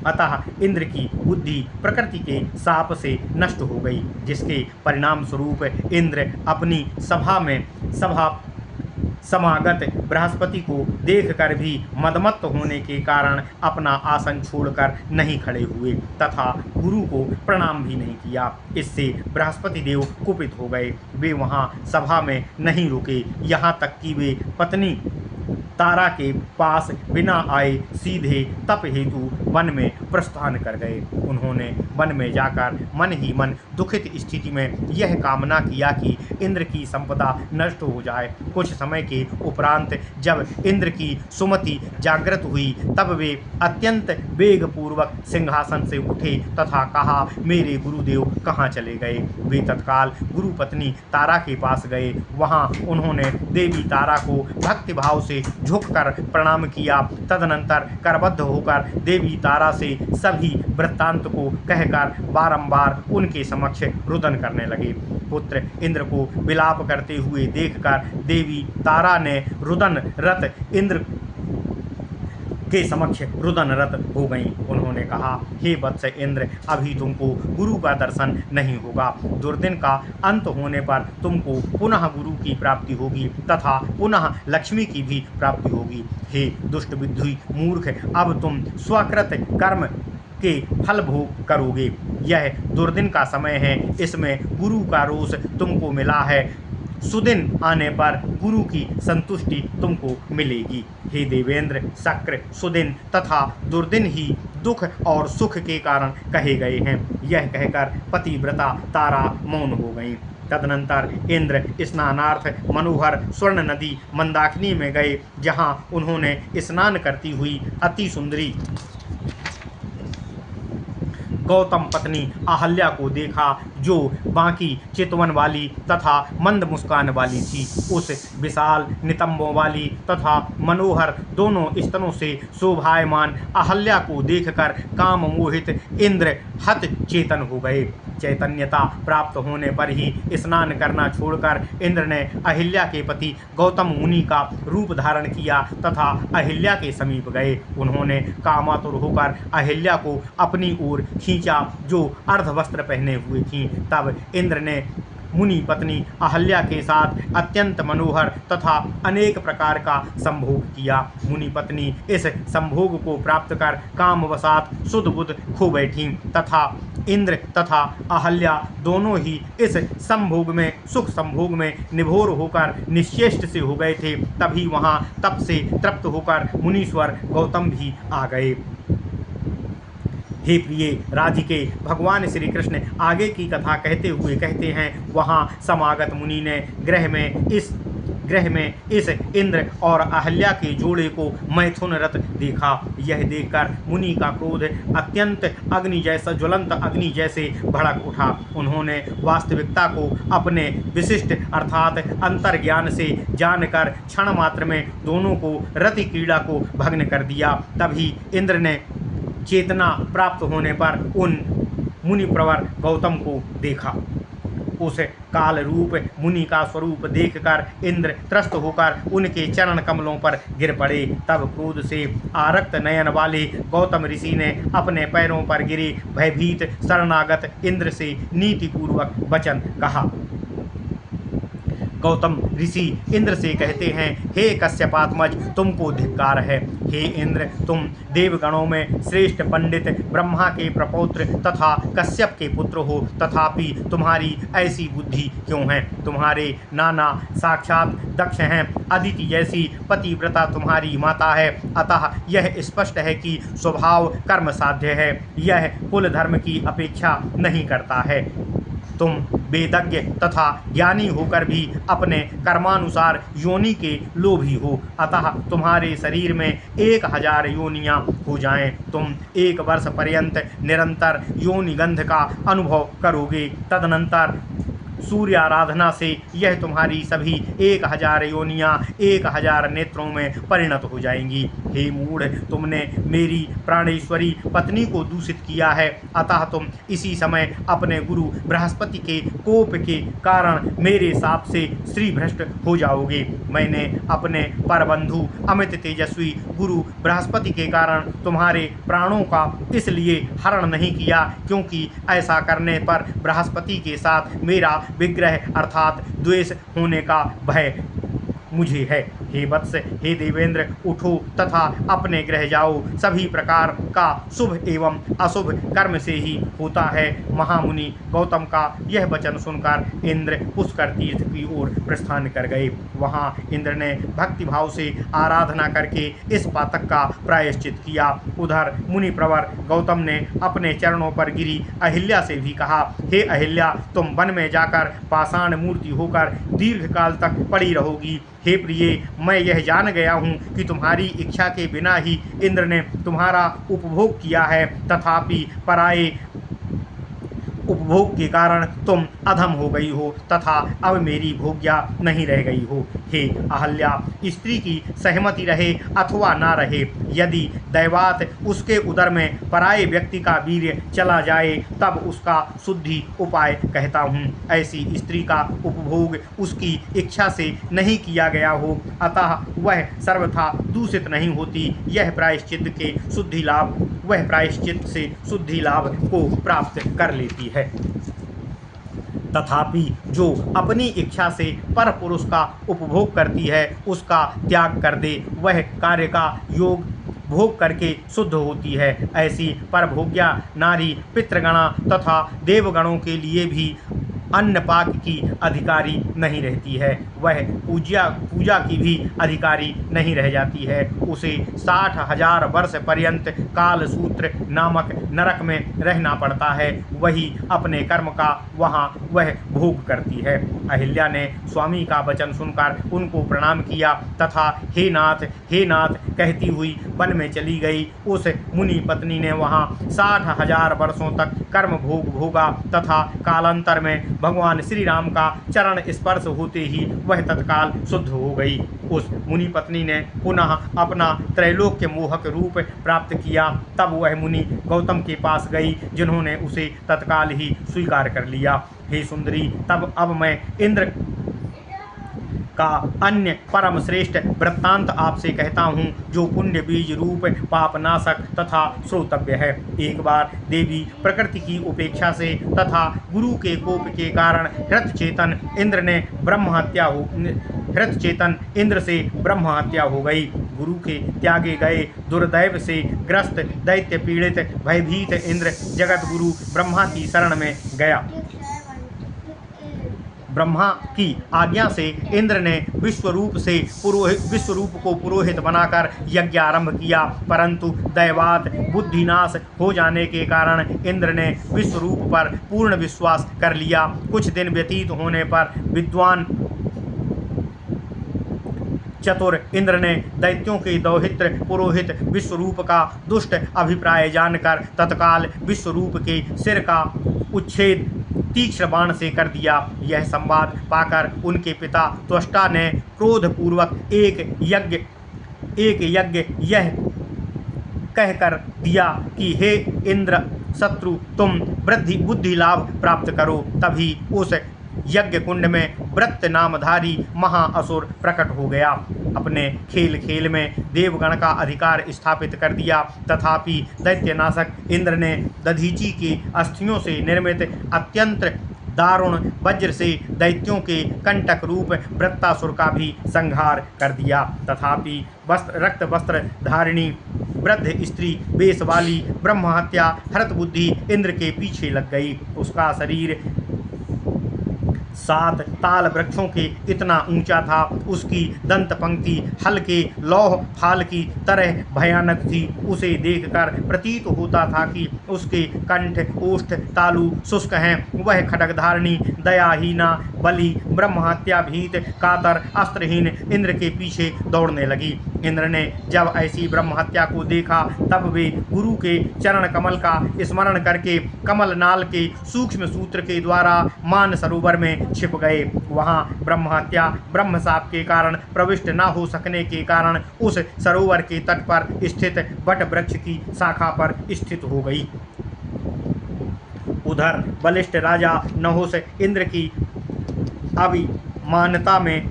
अतः इंद्र की बुद्धि प्रकृति के शाप से नष्ट हो गई, जिसके परिणाम स्वरूप इंद्र अपनी सभा समागत बृहस्पति को देखकर भी मदमत्त होने के कारण अपना आसन छोड़कर नहीं खड़े हुए तथा गुरु को प्रणाम भी नहीं किया। इससे बृहस्पति देव कुपित हो गए। वे वहां सभा में नहीं रुके, यहाँ तक कि वे पत्नी तारा के पास बिना आए सीधे तप हेतु वन में प्रस्थान कर गए। उन्होंने वन में जाकर मन ही मन दुखित स्थिति में यह कामना किया कि इंद्र की संपदा नष्ट हो जाए। कुछ समय के उपरांत जब इंद्र की सुमति जागृत हुई तब वे अत्यंत वेगपूर्वक सिंहासन से उठे तथा कहा, मेरे गुरुदेव कहाँ चले गए। वे तत्काल गुरु पत्नी तारा के पास गए। वहाँ उन्होंने देवी तारा को भक्तिभाव से झुककर प्रणाम किया। तदनंतर करबद्ध होकर देवी तारा से सभी वृत्तांत को कहकर बारंबार उनके समक्ष रुदन करने लगे। पुत्र इंद्र को विलाप करते हुए देखकर देवी तारा ने रुदन रत इंद्र के समक्ष रुदनरत हो गईं। उन्होंने कहा, हे वत्स इंद्र, अभी तुमको गुरु का दर्शन नहीं होगा। दुर्दिन का अंत होने पर तुमको पुनः गुरु की प्राप्ति होगी तथा पुनः लक्ष्मी की भी प्राप्ति होगी। हे दुष्ट बुद्धि मूर्ख, अब तुम स्वकृत कर्म के फल भोग करोगे। यह दुर्दिन का समय है, इसमें गुरु का रोष तुमको मिला है। सुदिन आने पर गुरु की संतुष्टि तुमको मिलेगी। हे देवेंद्र, शक्र, सुदिन तथा दुर्दिन ही दुख और सुख के कारण कहे गए हैं। यह कहकर पतिव्रता तारा मौन हो गई। तदनंतर इंद्र स्नानार्थ मनोहर स्वर्ण नदी मंदाकिनी में गए, जहाँ उन्होंने स्नान करती हुई अति सुंदरी गौतम पत्नी अहल्या को देखा, जो बाकी चितवन वाली तथा मंद मुस्कान वाली थी। उस विशाल नितंबों वाली तथा मनोहर दोनों स्तनों से शोभायमान अहल्या को देखकर काम मोहित इंद्र हत चेतन हो गए। चैतन्यता प्राप्त होने पर ही स्नान करना छोड़कर इंद्र ने अहिल्या के पति गौतम मुनि का रूप धारण किया तथा अहिल्या के समीप गए। उन्होंने कामातुर होकर अहिल्या को अपनी ओर खींचा, जो अर्धवस्त्र पहने हुए थीं। तब इंद्र ने मुनि पत्नी अहल्या के साथ अत्यंत मनोहर तथा अनेक प्रकार का संभोग किया। मुनि पत्नी इस संभोग को प्राप्त कर कामवशात सुध बुध खो बैठी तथा इंद्र तथा अहल्या दोनों ही इस संभोग में सुख संभोग में निभोर होकर निश्चेष्ट से हो गए थे। तभी वहाँ तप से तृप्त होकर मुनीश्वर गौतम भी आ गए। हे प्रिय राधिके, भगवान श्री कृष्ण आगे की कथा कहते हुए कहते हैं, वहाँ समागत मुनि ने ग्रह में इस इंद्र और अहल्या के जोड़े को मैथुन रथ देखा। यह देखकर मुनि का क्रोध अत्यंत अग्नि जैसा ज्वलंत अग्नि जैसे भड़क उठा। उन्होंने वास्तविकता को अपने विशिष्ट अर्थात अंतर्ज्ञान से जानकर क्षण मात्र में दोनों को रति क्रीड़ा को भग्न कर दिया। तभी इंद्र ने चेतना प्राप्त होने पर उन मुनि प्रवर गौतम को देखा। उस काल रूप मुनि का स्वरूप देखकर इंद्र त्रस्त होकर उनके चरण कमलों पर गिर पड़े। तब क्रोध से आरक्त नयन वाले गौतम ऋषि ने अपने पैरों पर गिरे भयभीत शरणागत इंद्र से नीतिपूर्वक वचन कहा। गौतम ऋषि इंद्र से कहते हैं, हे कश्यपात्मज, तुमको धिक्कार है। हे इंद्र, तुम देवगणों में श्रेष्ठ पंडित ब्रह्मा के प्रपौत्र तथा कश्यप के पुत्र हो, तथापि तुम्हारी ऐसी बुद्धि क्यों है। तुम्हारे नाना साक्षात दक्ष हैं, अदिति जैसी पतिव्रता तुम्हारी माता है। अतः यह स्पष्ट है कि स्वभाव कर्म साध्य है, यह कुल धर्म की अपेक्षा नहीं करता है। तुम वेदज्ञ तथा ज्ञानी होकर भी अपने कर्मानुसार योनि के लोभी हो, अतः तुम्हारे शरीर में 1000 योनियां हो जाएं। तुम 1 वर्ष पर्यंत निरंतर योनिगंध का अनुभव करोगे। तदनंतर सूर्य आराधना से यह तुम्हारी सभी 1000 योनियां 1000 नेत्रों में परिणत हो जाएंगी। हे मूढ़, तुमने मेरी प्राणेश्वरी पत्नी को दूषित किया है, अतः तुम इसी समय अपने गुरु बृहस्पति के कोप के कारण मेरे शाप से श्रीभ्रष्ट हो जाओगे। मैंने अपने परबंधु अमित तेजस्वी गुरु बृहस्पति के कारण तुम्हारे प्राणों का इसलिए हरण नहीं किया, क्योंकि ऐसा करने पर बृहस्पति के साथ मेरा विग्रह अर्थात द्वेष होने का भय मुझे है। हे वत्स, हे देवेंद्र, उठो तथा अपने गृह जाओ। सभी प्रकार का शुभ एवं अशुभ कर्म से ही होता है। महामुनि गौतम का यह वचन सुनकर इंद्र पुष्कर तीर्थ की ओर प्रस्थान कर गए। वहां इंद्र ने भक्ति भाव से आराधना करके इस पातक का प्रायश्चित किया। उधर मुनि प्रवर गौतम ने अपने चरणों पर गिरी अहिल्या से भी कहा, हे अहिल्या, तुम वन में जाकर पाषाण मूर्ति होकर दीर्घ काल तक पड़ी रहोगी। हे प्रिय, मैं यह जान गया हूँ कि तुम्हारी इच्छा के बिना ही इंद्र ने तुम्हारा उपभोग किया है, तथापि पराये उपभोग के कारण तुम अधम हो गई हो तथा अब मेरी भोग्या नहीं रह गई हो। हे अहल्या, स्त्री की सहमति रहे अथवा ना रहे, यदि दैवात उसके उदर में पराये व्यक्ति का वीर्य चला जाए तब उसका शुद्धि उपाय कहता हूँ। ऐसी स्त्री का उपभोग उसकी इच्छा से नहीं किया गया हो, अतः वह सर्वथा दूषित नहीं होती। यह प्रायश्चित के शुद्धि लाभ वह प्रायश्चित से शुद्धि लाभ को प्राप्त कर लेती है। तथापि जो अपनी इच्छा से पर पुरुष का उपभोग करती है उसका त्याग कर दे, वह कार्य का योग भोग करके शुद्ध होती है। ऐसी परभोग्या नारी पितृगणा तथा देवगणों के लिए भी अन्न पाक की अधिकारी नहीं रहती है। वह पूजा की भी अधिकारी नहीं रह जाती है। उसे 60,000 वर्ष पर्यंत कालसूत्र नामक नरक में रहना पड़ता है। वही अपने कर्म का वहाँ वह भोग करती है। अहिल्या ने स्वामी का वचन सुनकर उनको प्रणाम किया तथा हे नाथ कहती हुई वन में चली गई। उस मुनि पत्नी ने वहाँ 60,000 वर्षों तक कर्म भोग भोगा तथा कालांतर में भगवान श्री राम का चरण स्पर्श होते ही वह तत्काल शुद्ध हो गई। उस मुनि पत्नी ने पुनः अपना त्रैलोक्य मोहक रूप प्राप्त किया। तब वह मुनि गौतम के पास गई, जिन्होंने उसे तत्काल ही स्वीकार कर लिया। हे सुंदरी, तब अब मैं इंद्र का अन्य परम श्रेष्ठ वृत्तांत आपसे कहता हूँ, जो पुण्य बीज रूप पापनाशक तथा श्रोतव्य है। एक बार देवी प्रकृति की उपेक्षा से तथा गुरु के कोप के कारण हृतचेतन इंद्र से ब्रह्म हत्या हो गई। गुरु के त्यागे गए दुर्दैव से ग्रस्त दैत्य पीड़ित भयभीत इंद्र जगत गुरु ब्रह्मा की शरण में गया। ब्रह्मा की आज्ञा से इंद्र ने विश्वरूप को पुरोहित बनाकर यज्ञ आरंभ किया, परंतु दैवात बुद्धिनाश हो जाने के कारण इंद्र ने विश्वरूप पर पूर्ण विश्वास कर लिया। कुछ दिन व्यतीत होने पर विद्वान चतुर इंद्र ने दैत्यों के दौहित्र पुरोहित विश्वरूप का दुष्ट अभिप्राय जानकर तत्काल विश्वरूप के सिर का उच्छेद तीक्ष्ण बाण से कर दिया। यह संवाद पाकर उनके पिता त्वष्टा ने क्रोधपूर्वक एक यज्ञ यह कहकर दिया कि हे इंद्र शत्रु, तुम बुद्धि लाभ प्राप्त करो। तभी उस यज्ञ कुंड में वृत्त नामधारी महाअसुर प्रकट हो गया। अपने खेल खेल में देवगण का अधिकार स्थापित कर दिया। तथापि दैत्यनाशक इंद्र ने दधीची की अस्थियों से निर्मित अत्यंत दारुण वज्र से दैत्यों के कंटक रूप वृत्तासुर का भी संहार कर दिया। तथापि रक्त वस्त्र धारिणी वृद्ध स्त्री वेश वाली ब्रह्महत्या हरत बुद्धि इंद्र के पीछे लग गई। उसका शरीर 7 ताल वृक्षों के इतना ऊंचा था। उसकी दंत पंक्ति हल्के लौह फाल की तरह भयानक थी। उसे देखकर प्रतीत होता था कि उसके कंठ ओष्ठ तालु शुष्क हैं। वह खड्गधारिणी दयाहीना बलि ब्रह्महत्या भीत कातर अस्त्रहीन इंद्र के पीछे दौड़ने लगी। इंद्र ने जब ऐसी ब्रह्महत्या को देखा तब वे गुरु के चरण कमल का स्मरण करके कमल नाल के सूक्ष्म सूत्र के द्वारा मान सरोवर में छिप गए। वहां ब्रह्महत्या ब्रह्मशाप के कारण प्रविष्ट न हो सकने के कारण उस सरोवर के तट पर स्थित वट वृक्ष की शाखा पर स्थित हो गई। उधर बलिष्ठ राजा नहुष इंद्र की अभिमानता में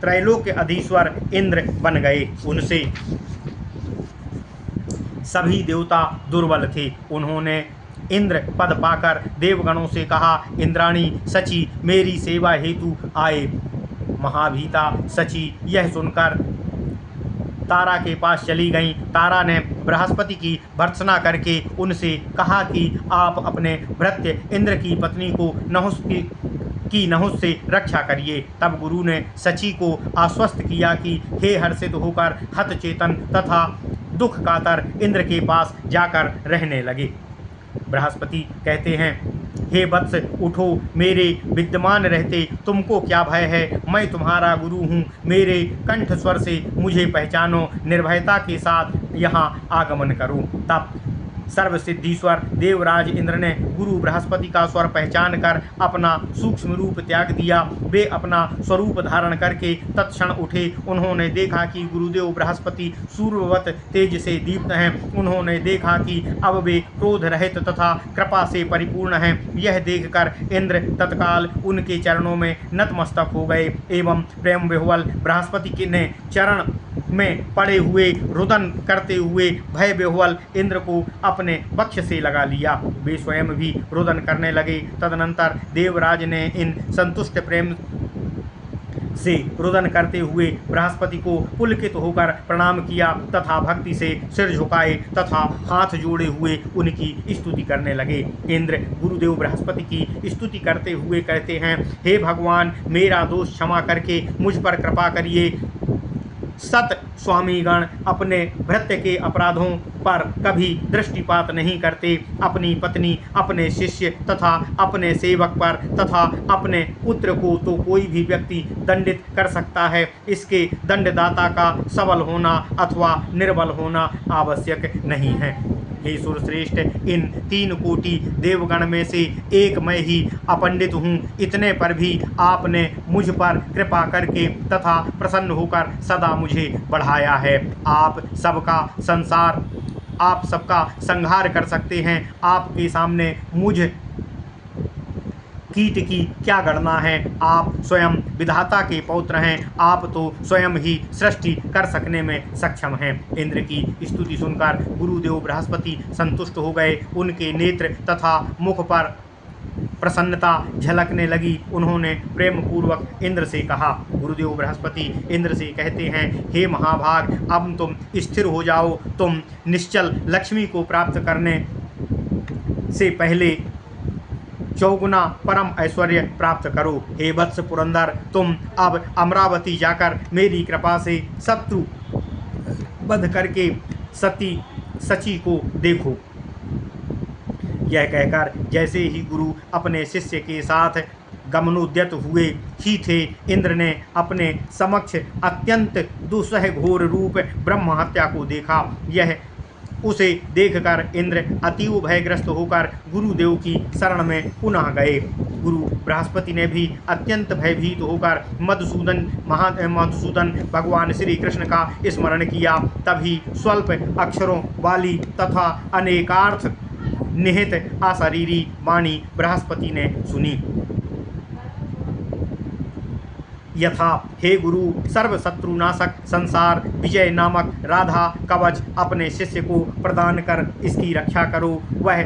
त्रैलोक्य अधीश्वर इंद्र बन गए। उनसे सभी देवता दुर्बल थे। उन्होंने इंद्र पद पाकर देवगणों से कहा, इंद्राणी सची मेरी सेवा हेतु आए। महाभीता सची यह सुनकर तारा के पास चली गईं। तारा ने बृहस्पति की भर्त्सना करके उनसे कहा कि आप अपने भृत्य इंद्र की पत्नी को नहुष से रक्षा करिए। तब गुरु ने सची को आश्वस्त किया कि हे हर्षित होकर हतचेतन तथा दुख कातर इंद्र के पास जाकर रहने लगे। बृहस्पति कहते हैं, हे वत्स उठो, मेरे विद्यमान रहते तुमको क्या भय है। मैं तुम्हारा गुरु हूँ, मेरे कंठ स्वर से मुझे पहचानो, निर्भयता के साथ यहाँ आगमन करो। तब सर्वसिद्धीश्वर देवराज इंद्र ने गुरु बृहस्पति का स्वर पहचान कर अपना सूक्ष्म रूप त्याग दिया। वे अपना स्वरूप धारण करके तत्क्षण उठे। उन्होंने देखा कि गुरुदेव बृहस्पति सूर्यवत तेज से दीप्त हैं। उन्होंने देखा कि अब वे क्रोध रहित तथा कृपा से परिपूर्ण हैं। यह देखकर इंद्र तत्काल उनके चरणों में नतमस्तक हो गए एवं प्रेम विह्वल बृहस्पति ने चरण में पड़े हुए रुदन करते हुए भय विह्वल इंद्र को अपने वक्ष से लगा लिया। वे स्वयं भी रुदन करने लगे। तदनंतर देवराज ने इन संतुष्ट प्रेम से रुदन करते हुए बृहस्पति को पुलकित होकर प्रणाम किया तथा भक्ति से सिर झुकाए तथा हाथ जोड़े हुए उनकी स्तुति करने लगे। इंद्र गुरुदेव बृहस्पति की स्तुति करते हुए कहते हैं, हे भगवान, मेरा दोष क्षमा करके मुझ पर कृपा करिए। सत स्वामीगण अपने भृत्य के अपराधों पर कभी दृष्टिपात नहीं करते। अपनी पत्नी, अपने शिष्य तथा अपने सेवक पर तथा अपने पुत्र को तो कोई भी व्यक्ति दंडित कर सकता है। इसके दंडदाता का सबल होना अथवा निर्बल होना आवश्यक नहीं है। हे सुरश्रेष्ठ, इन 3 कोटि देवगण में से एक मैं ही अपंडित हूँ। इतने पर भी आपने मुझ पर कृपा करके तथा प्रसन्न होकर सदा मुझे बढ़ाया है। आप सबका संहार कर सकते हैं। आपके सामने मुझ कीट की क्या गणना है। आप स्वयं विधाता के पौत्र हैं। आप तो स्वयं ही सृष्टि कर सकने में सक्षम हैं। इंद्र की स्तुति सुनकर गुरुदेव बृहस्पति संतुष्ट हो गए। उनके नेत्र तथा मुख पर प्रसन्नता झलकने लगी। उन्होंने प्रेम पूर्वक इंद्र से कहा। गुरुदेव बृहस्पति इंद्र से कहते हैं, हे महाभाग, अब तुम स्थिर हो जाओ। तुम निश्चल लक्ष्मी को प्राप्त करने से पहले चौगुना परम ऐश्वर्य प्राप्त करो। हे वत्स पुरंदर, तुम अब अमरावती जाकर मेरी कृपा से शत्रु वध करके सची को देखो। यह कहकर जैसे ही गुरु अपने शिष्य के साथ गमनोद्यत हुए ही थे, इंद्र ने अपने समक्ष अत्यंत दुस्सह घोर रूप ब्रह्म हत्या को देखा। उसे देखकर इंद्र अतीव भयग्रस्त होकर गुरुदेव की शरण में पुनः गए। गुरु बृहस्पति ने भी अत्यंत भयभीत होकर मधुसूदन भगवान श्री कृष्ण का स्मरण किया। तभी स्वल्प अक्षरों वाली तथा अनेकार्थ निहित अशरीरी वाणी बृहस्पति ने सुनी। यथा, हे गुरु, सर्वशत्रुनाशक संसार विजय नामक राधा कवच अपने शिष्य को प्रदान कर इसकी रक्षा करो। वह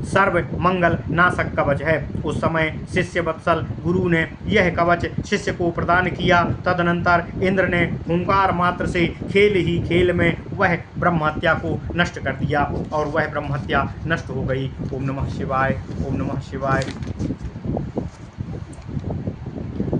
सर्व मंगल नाशक कवच है। उस समय शिष्य वत्सल गुरु ने यह कवच शिष्य को प्रदान किया। तदनंतर इंद्र ने हुंकार मात्र से खेल ही खेल में वह ब्रह्महत्या को नष्ट कर दिया और वह ब्रह्महत्या नष्ट हो गई। ओम नमः शिवाय, ओम नमः शिवाय।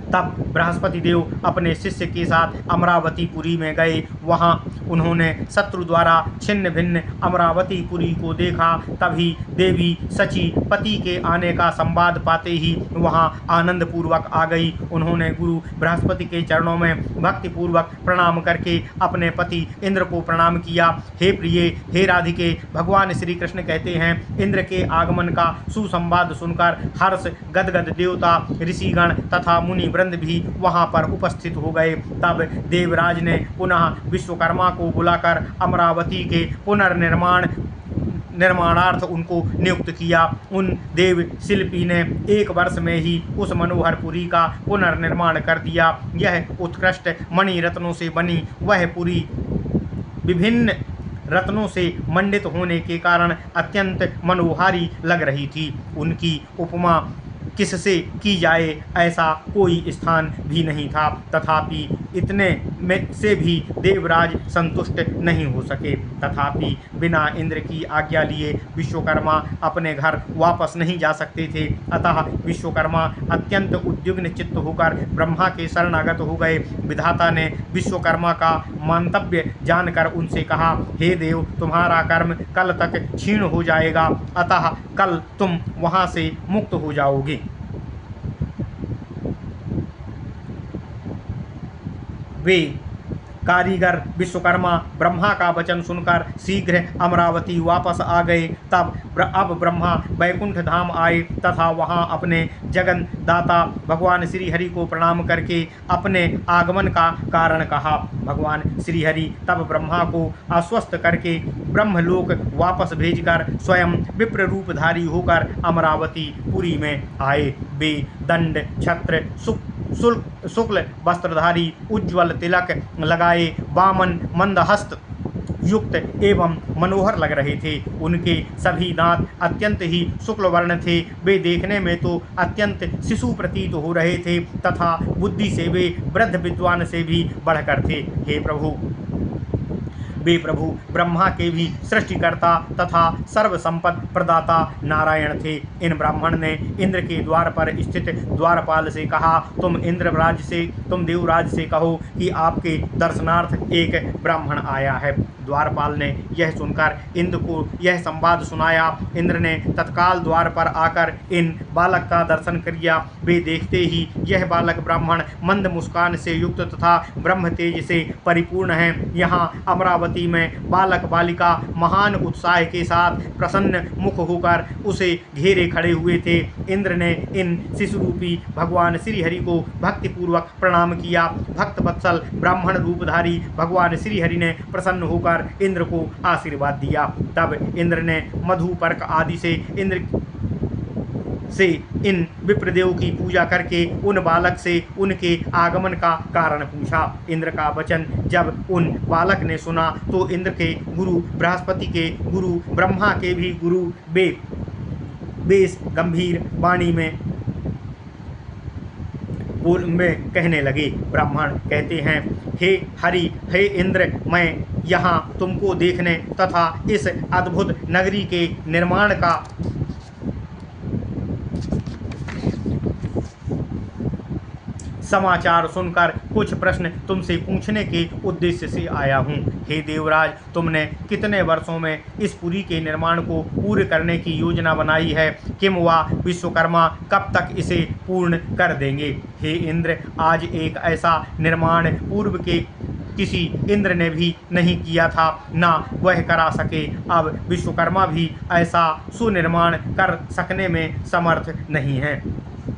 तब बृहस्पति देव अपने शिष्य के साथ अमरावतीपुरी में गए। वहां उन्होंने शत्रु द्वारा छिन्न भिन्न अमरावतीपुरी को देखा। तभी देवी सची पति के आने का संवाद पाते ही वहां आनंद पूर्वक आ गई। उन्होंने गुरु बृहस्पति के चरणों में भक्तिपूर्वक प्रणाम करके अपने पति इंद्र को प्रणाम किया। हे प्रिय, हे राधिके, भगवान श्री कृष्ण कहते हैं, इंद्र के आगमन का सुसंवाद सुनकर हर्ष गदगद देवता, ऋषिगण तथा मुनि भी वहां पर उपस्थित हो गए। तब देवराज ने पुनः विश्वकर्मा को बुलाकर अमरावती के निर्माणार्थ उनको नियुक्त किया। उन देव शिल्पी ने 1 वर्ष में ही उस मनोहरपुरी का पुनर्निर्माण कर दिया। यह उत्कृष्ट मणि रत्नों से बनी वह पुरी विभिन्न रत्नों से मंडित होने के कारण अत्यंत मनोहारी लग रही थी। उनकी उपमा किससे की जाए ऐसा कोई स्थान भी नहीं था। तथापि इतने में से भी देवराज संतुष्ट नहीं हो सके। तथापि बिना इंद्र की आज्ञा लिए विश्वकर्मा अपने घर वापस नहीं जा सकते थे। अतः विश्वकर्मा अत्यंत उद्विग्न चित्त होकर ब्रह्मा के शरणागत हो गए। विधाता ने विश्वकर्मा का मंतव्य जानकर उनसे कहा, हे देव, तुम्हारा कर्म कल तक क्षीण हो जाएगा, अतः कल तुम वहां से मुक्त हो जाओगे। वे कारीगर विश्वकर्मा ब्रह्मा का वचन सुनकर शीघ्र अमरावती वापस आ गए। अब ब्रह्मा वैकुंठ धाम आए तथा वहां अपने जगन दाता भगवान श्रीहरि को प्रणाम करके अपने आगमन का कारण कहा। भगवान श्रीहरि तब ब्रह्मा को आश्वस्त करके ब्रह्मलोक वापस भेजकर स्वयं विप्र रूपधारी होकर अमरावती पुरी में आए। वे दंड छत्र शुक्ल वस्त्रधारी, उज्ज्वल तिलक लगाए, वामन मंदहस्त युक्त एवं मनोहर लग रहे थे। उनके सभी दांत अत्यंत ही शुक्ल वर्ण थे। वे देखने में तो अत्यंत शिशु प्रतीत हो रहे थे तथा बुद्धि से वे वृद्ध विद्वान से भी बढ़कर थे। हे प्रभु, वे प्रभु ब्रह्मा के भी सृष्टिकर्ता तथा सर्व संपद प्रदाता नारायण थे। इन ब्राह्मण ने इंद्र के द्वार पर स्थित द्वारपाल से कहा, तुम देवराज से कहो कि आपके दर्शनार्थ एक ब्राह्मण आया है। द्वारपाल ने यह सुनकर इंद्र को यह संवाद सुनाया। इंद्र ने तत्काल द्वार पर आकर इन बालक का दर्शन किया। वे देखते ही यह बालक ब्राह्मण मंद मुस्कान से युक्त तथा ब्रह्म तेज से परिपूर्ण है। यहाँ अमरावती में बालक बालिका महान उत्साह के साथ प्रसन्न मुख होकर उसे घेरे खड़े हुए थे। इंद्र ने इन शिशु रूपी भगवान श्रीहरि को भक्तिपूर्वक प्रणाम किया। भक्त वत्सल ब्राह्मण रूपधारी भगवान श्रीहरि ने प्रसन्न होकर इंद्र को आशीर्वाद दिया। तब इंद्र ने मधुपर्क आदि से इन विप्रदेव की पूजा करके उन बालक से उनके आगमन का कारण पूछा। इंद्र का वचन जब उन बालक ने सुना तो इंद्र के गुरु बृहस्पति के गुरु ब्रह्मा के भी गुरु बेश गंभीर वाणी में कहने लगे। ब्राह्मण कहते हैं, हे हरि, हे इंद्र, मैं यहाँ तुमको देखने तथा इस अद्भुत नगरी के निर्माण का समाचार सुनकर कुछ प्रश्न तुमसे पूछने के उद्देश्य से आया हूँ। हे देवराज, तुमने कितने वर्षों में इस पुरी के निर्माण को पूर्ण करने की योजना बनाई है? किम वह विश्वकर्मा कब तक इसे पूर्ण कर देंगे? हे इंद्र, आज एक ऐसा निर्माण पूर्व के किसी इंद्र ने भी नहीं किया था, ना वह करा सके। अब विश्वकर्मा भी ऐसा सुनिर्माण कर सकने में समर्थ नहीं है।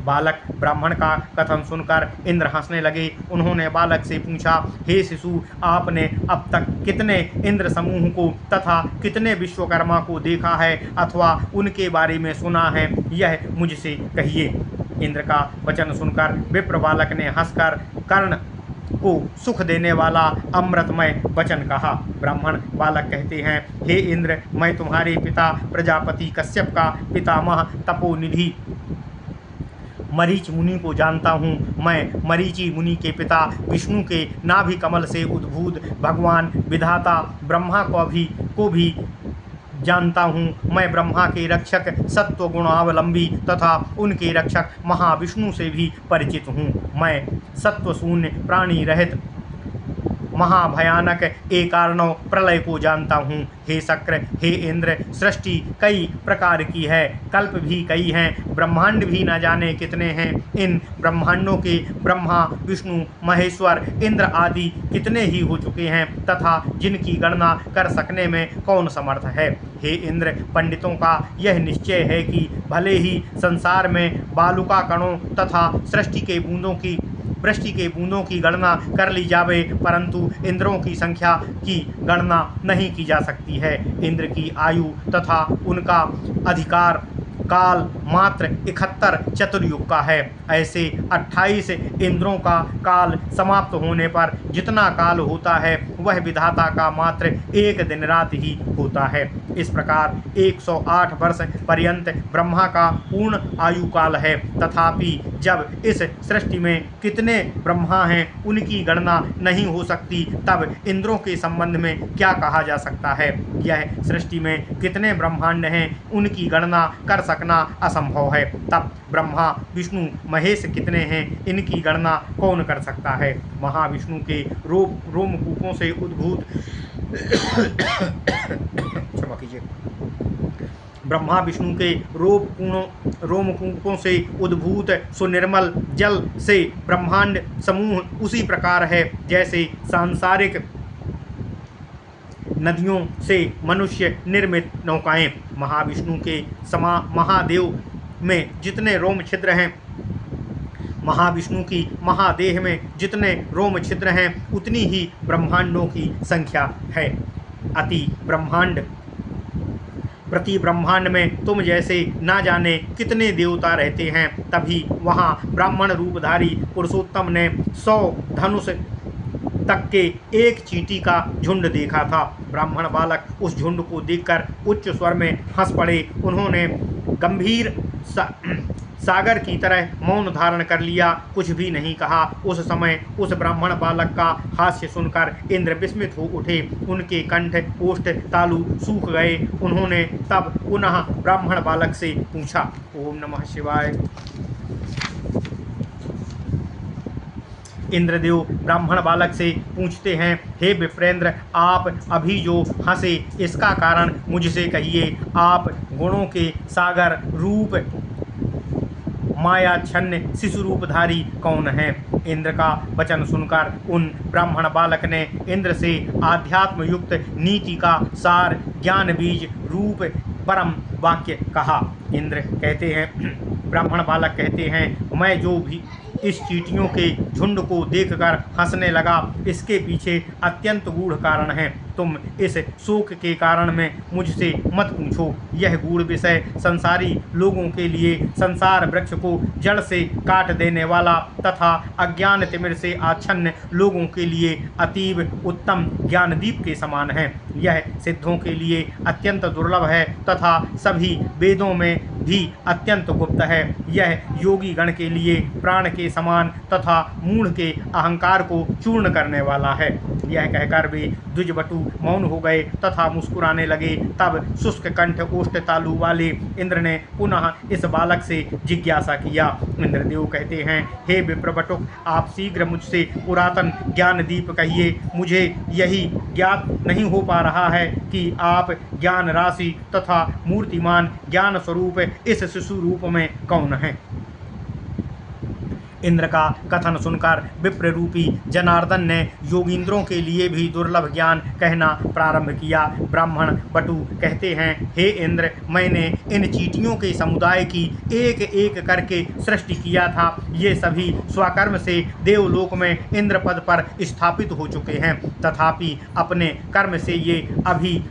बालक ब्राह्मण का कथन सुनकर इंद्र हंसने लगे। उन्होंने बालक से पूछा, हे शिशु, आपने अब तक कितने इंद्र समूह को तथा कितने विश्वकर्मा को देखा है अथवा उनके बारे में सुना है, यह मुझसे कहिए। इंद्र का वचन सुनकर विप्र बालक ने हंसकर कर्ण को सुख देने वाला अमृतमय वचन कहा। ब्राह्मण बालक कहते हैं, हे इंद्र, मैं तुम्हारे पिता प्रजापति कश्यप का पितामह तपोनिधि मरीच मुनि को जानता हूँ। मैं मरीचि मुनि के पिता विष्णु के नाभि कमल से उद्भूत भगवान विधाता ब्रह्मा को भी जानता हूँ। मैं ब्रह्मा के रक्षक सत्व गुणावलंबी तथा उनके रक्षक महाविष्णु से भी परिचित हूँ। मैं सत्व शून्य प्राणी रहित महाभयानक एकार्णव प्रलय को जानता हूँ। हे शक्र, हे इंद्र, सृष्टि कई प्रकार की है, कल्प भी कई हैं, ब्रह्मांड भी न जाने कितने हैं। इन ब्रह्मांडों के ब्रह्मा विष्णु महेश्वर इंद्र आदि कितने ही हो चुके हैं तथा जिनकी गणना कर सकने में कौन समर्थ है। हे इंद्र, पंडितों का यह निश्चय है कि भले ही संसार में बालुका कणों तथा वृष्टि के बूंदों की गणना कर ली जावे, परंतु इंद्रों की संख्या की गणना नहीं की जा सकती है। इंद्र की आयु तथा उनका अधिकार काल मात्र 71 चतुर्युग का है। ऐसे 28 इंद्रों का काल समाप्त होने पर जितना काल होता है वह विधाता का मात्र एक दिन रात ही होता है। इस प्रकार 108 वर्ष पर्यंत ब्रह्मा का पूर्ण आयु काल है। तथापि जब इस सृष्टि में कितने ब्रह्मा हैं उनकी गणना नहीं हो सकती, तब इंद्रों के संबंध में क्या कहा जा सकता है। यह सृष्टि में कितने ब्रह्मांड हैं उनकी गणना कर सकना असंभव है। तब ब्रह्मा विष्णु महेश कितने हैं इनकी गणना कौन कर सकता है। महाविष्णु के रोमकूपों से उद्भूत क्षमा कीजिए, ब्रह्मा विष्णु के रोमकूपों से उद्भूत सुनिर्मल जल से ब्रह्मांड समूह उसी प्रकार है जैसे सांसारिक नदियों से मनुष्य निर्मित नौकाएं। महाविष्णु के महादेव में जितने रोम छिद्र हैं, महाविष्णु की महादेह में जितने रोम छिद्र हैं उतनी ही ब्रह्मांडों की संख्या है। अति ब्रह्मांड प्रति ब्रह्मांड में तुम जैसे ना जाने कितने देवता रहते हैं। तभी वहाँ ब्राह्मण रूपधारी पुरुषोत्तम ने 100 धनुष तक के एक चींटी का झुंड देखा था। ब्राह्मण बालक उस झुंड को देखकर उच्च स्वर में हंस पड़े। उन्होंने गंभीर सागर की तरह मौन धारण कर लिया, कुछ भी नहीं कहा। उस समय उस ब्राह्मण बालक का हास्य सुनकर इंद्र विस्मित हो उठे। उनके कंठ ओष्ठ तालु सूख गए। उन्होंने तब पुनः ब्राह्मण बालक से पूछा, ओम नमः शिवाय। इंद्रदेव ब्राह्मण बालक से पूछते हैं, हे विप्रेंद्र, आप अभी जो हंसे इसका कारण मुझसे कहिए। आप गुणों के सागर रूप मायाच्छन्न शिशु रूपधारी कौन है। इंद्र का वचन सुनकर उन ब्राह्मण बालक ने इंद्र से आध्यात्म युक्त नीति का सार ज्ञान बीज रूप परम वाक्य कहा। इंद्र कहते हैं, ब्राह्मण बालक कहते हैं, मैं जो भी इस चींटियों के झुंड को देखकर हंसने लगा, इसके पीछे अत्यंत गूढ़ कारण है। तुम इस शोक के कारण में मुझसे मत पूछो। यह गूढ़ विषय संसारी लोगों के लिए संसार वृक्ष को जड़ से काट देने वाला तथा अज्ञान तिमिर से आच्छन्न लोगों के लिए अतीव उत्तम ज्ञानदीप के समान है। यह सिद्धों के लिए अत्यंत दुर्लभ है तथा सभी वेदों में भी अत्यंत गुप्त है। यह योगी गण के लिए प्राण के समान तथा मूढ़ के अहंकार को चूर्ण करने वाला है। यह कहकर वे द्विजबटु मौन हो गए तथा मुस्कुराने लगे। तब शुष्क कंठ ओष्ठ तालु वाले इंद्र ने पुनः इस बालक से जिज्ञासा किया। इंद्रदेव कहते हैं, हे विप्रबटुक, आप शीघ्र मुझसे पुरातन ज्ञान दीप कहिए। मुझे यही ज्ञात नहीं हो पा रहा है कि आप ज्ञान राशि तथा मूर्तिमान ज्ञान स्वरूप इस शिशु रूप में कौन है। इंद्र का कथन सुनकर विप्र रूपी जनार्दन ने योगींद्रों के लिए भी दुर्लभ ज्ञान कहना प्रारंभ किया। ब्राह्मण बटु कहते हैं, हे इंद्र, मैंने इन चींटियों के समुदाय की एक एक करके सृष्टि किया था। ये सभी स्वकर्म से देवलोक में इंद्र पद पर स्थापित हो चुके हैं, तथापि अपने कर्म से ये अभी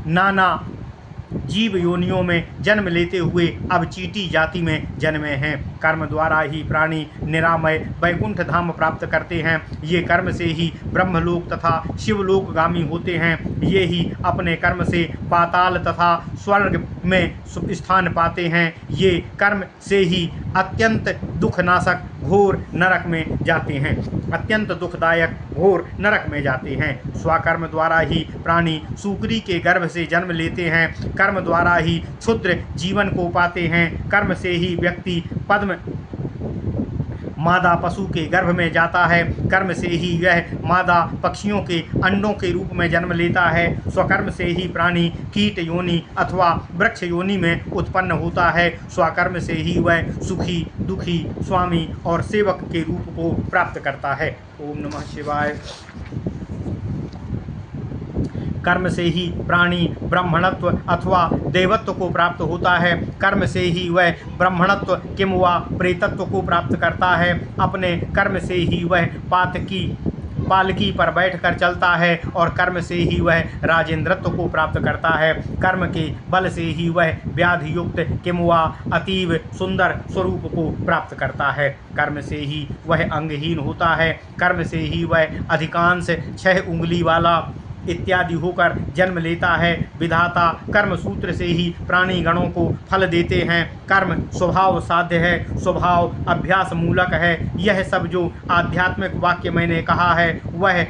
नाना जीव योनियों में जन्म लेते हुए अब चींटी जाति में जन्मे हैं। कर्म द्वारा ही प्राणी निरामय वैकुंठ धाम प्राप्त करते हैं। ये कर्म से ही ब्रह्मलोक तथा शिवलोकगामी होते हैं। ये ही अपने कर्म से पाताल तथा स्वर्ग में स्थान पाते हैं। ये कर्म से ही अत्यंत दुखनाशक घोर नरक में जाते हैं, अत्यंत दुखदायक घोर नरक में जाते हैं। स्वकर्म द्वारा ही प्राणी सूकरी के गर्भ से जन्म लेते हैं। कर्म द्वारा ही क्षुद्र जीवन को पाते हैं। कर्म से ही व्यक्ति पद्म मादा पशु के गर्भ में जाता है। कर्म से ही यह मादा पक्षियों के अंडों के रूप में जन्म लेता है। स्वकर्म से ही प्राणी कीट योनि अथवा वृक्ष योनि में उत्पन्न होता है। स्वकर्म से ही वह सुखी दुखी स्वामी और सेवक के रूप को प्राप्त करता है। ओम नमः शिवाय। कर्म से ही प्राणी ब्राह्मणत्व अथवा देवत्व को प्राप्त होता है। कर्म से ही वह ब्राह्मणत्व किंवा प्रेतत्व को प्राप्त करता है। अपने कर्म से ही वह पातकी पालकी पर बैठकर चलता है और कर्म से ही वह राजेंद्रत्व को प्राप्त करता है। कर्म के बल से ही वह व्याधि युक्त किंवा अतीव सुंदर स्वरूप को प्राप्त करता है। कर्म से ही वह अंगहीन होता है। कर्म से ही वह अधिकांश 6 उंगली वाला इत्यादि होकर जन्म लेता है। विधाता कर्म सूत्र से ही प्राणी गणों को फल देते हैं। कर्म स्वभाव साध्य है, स्वभाव अभ्यास मूलक है। यह सब जो आध्यात्मिक वाक्य मैंने कहा है वह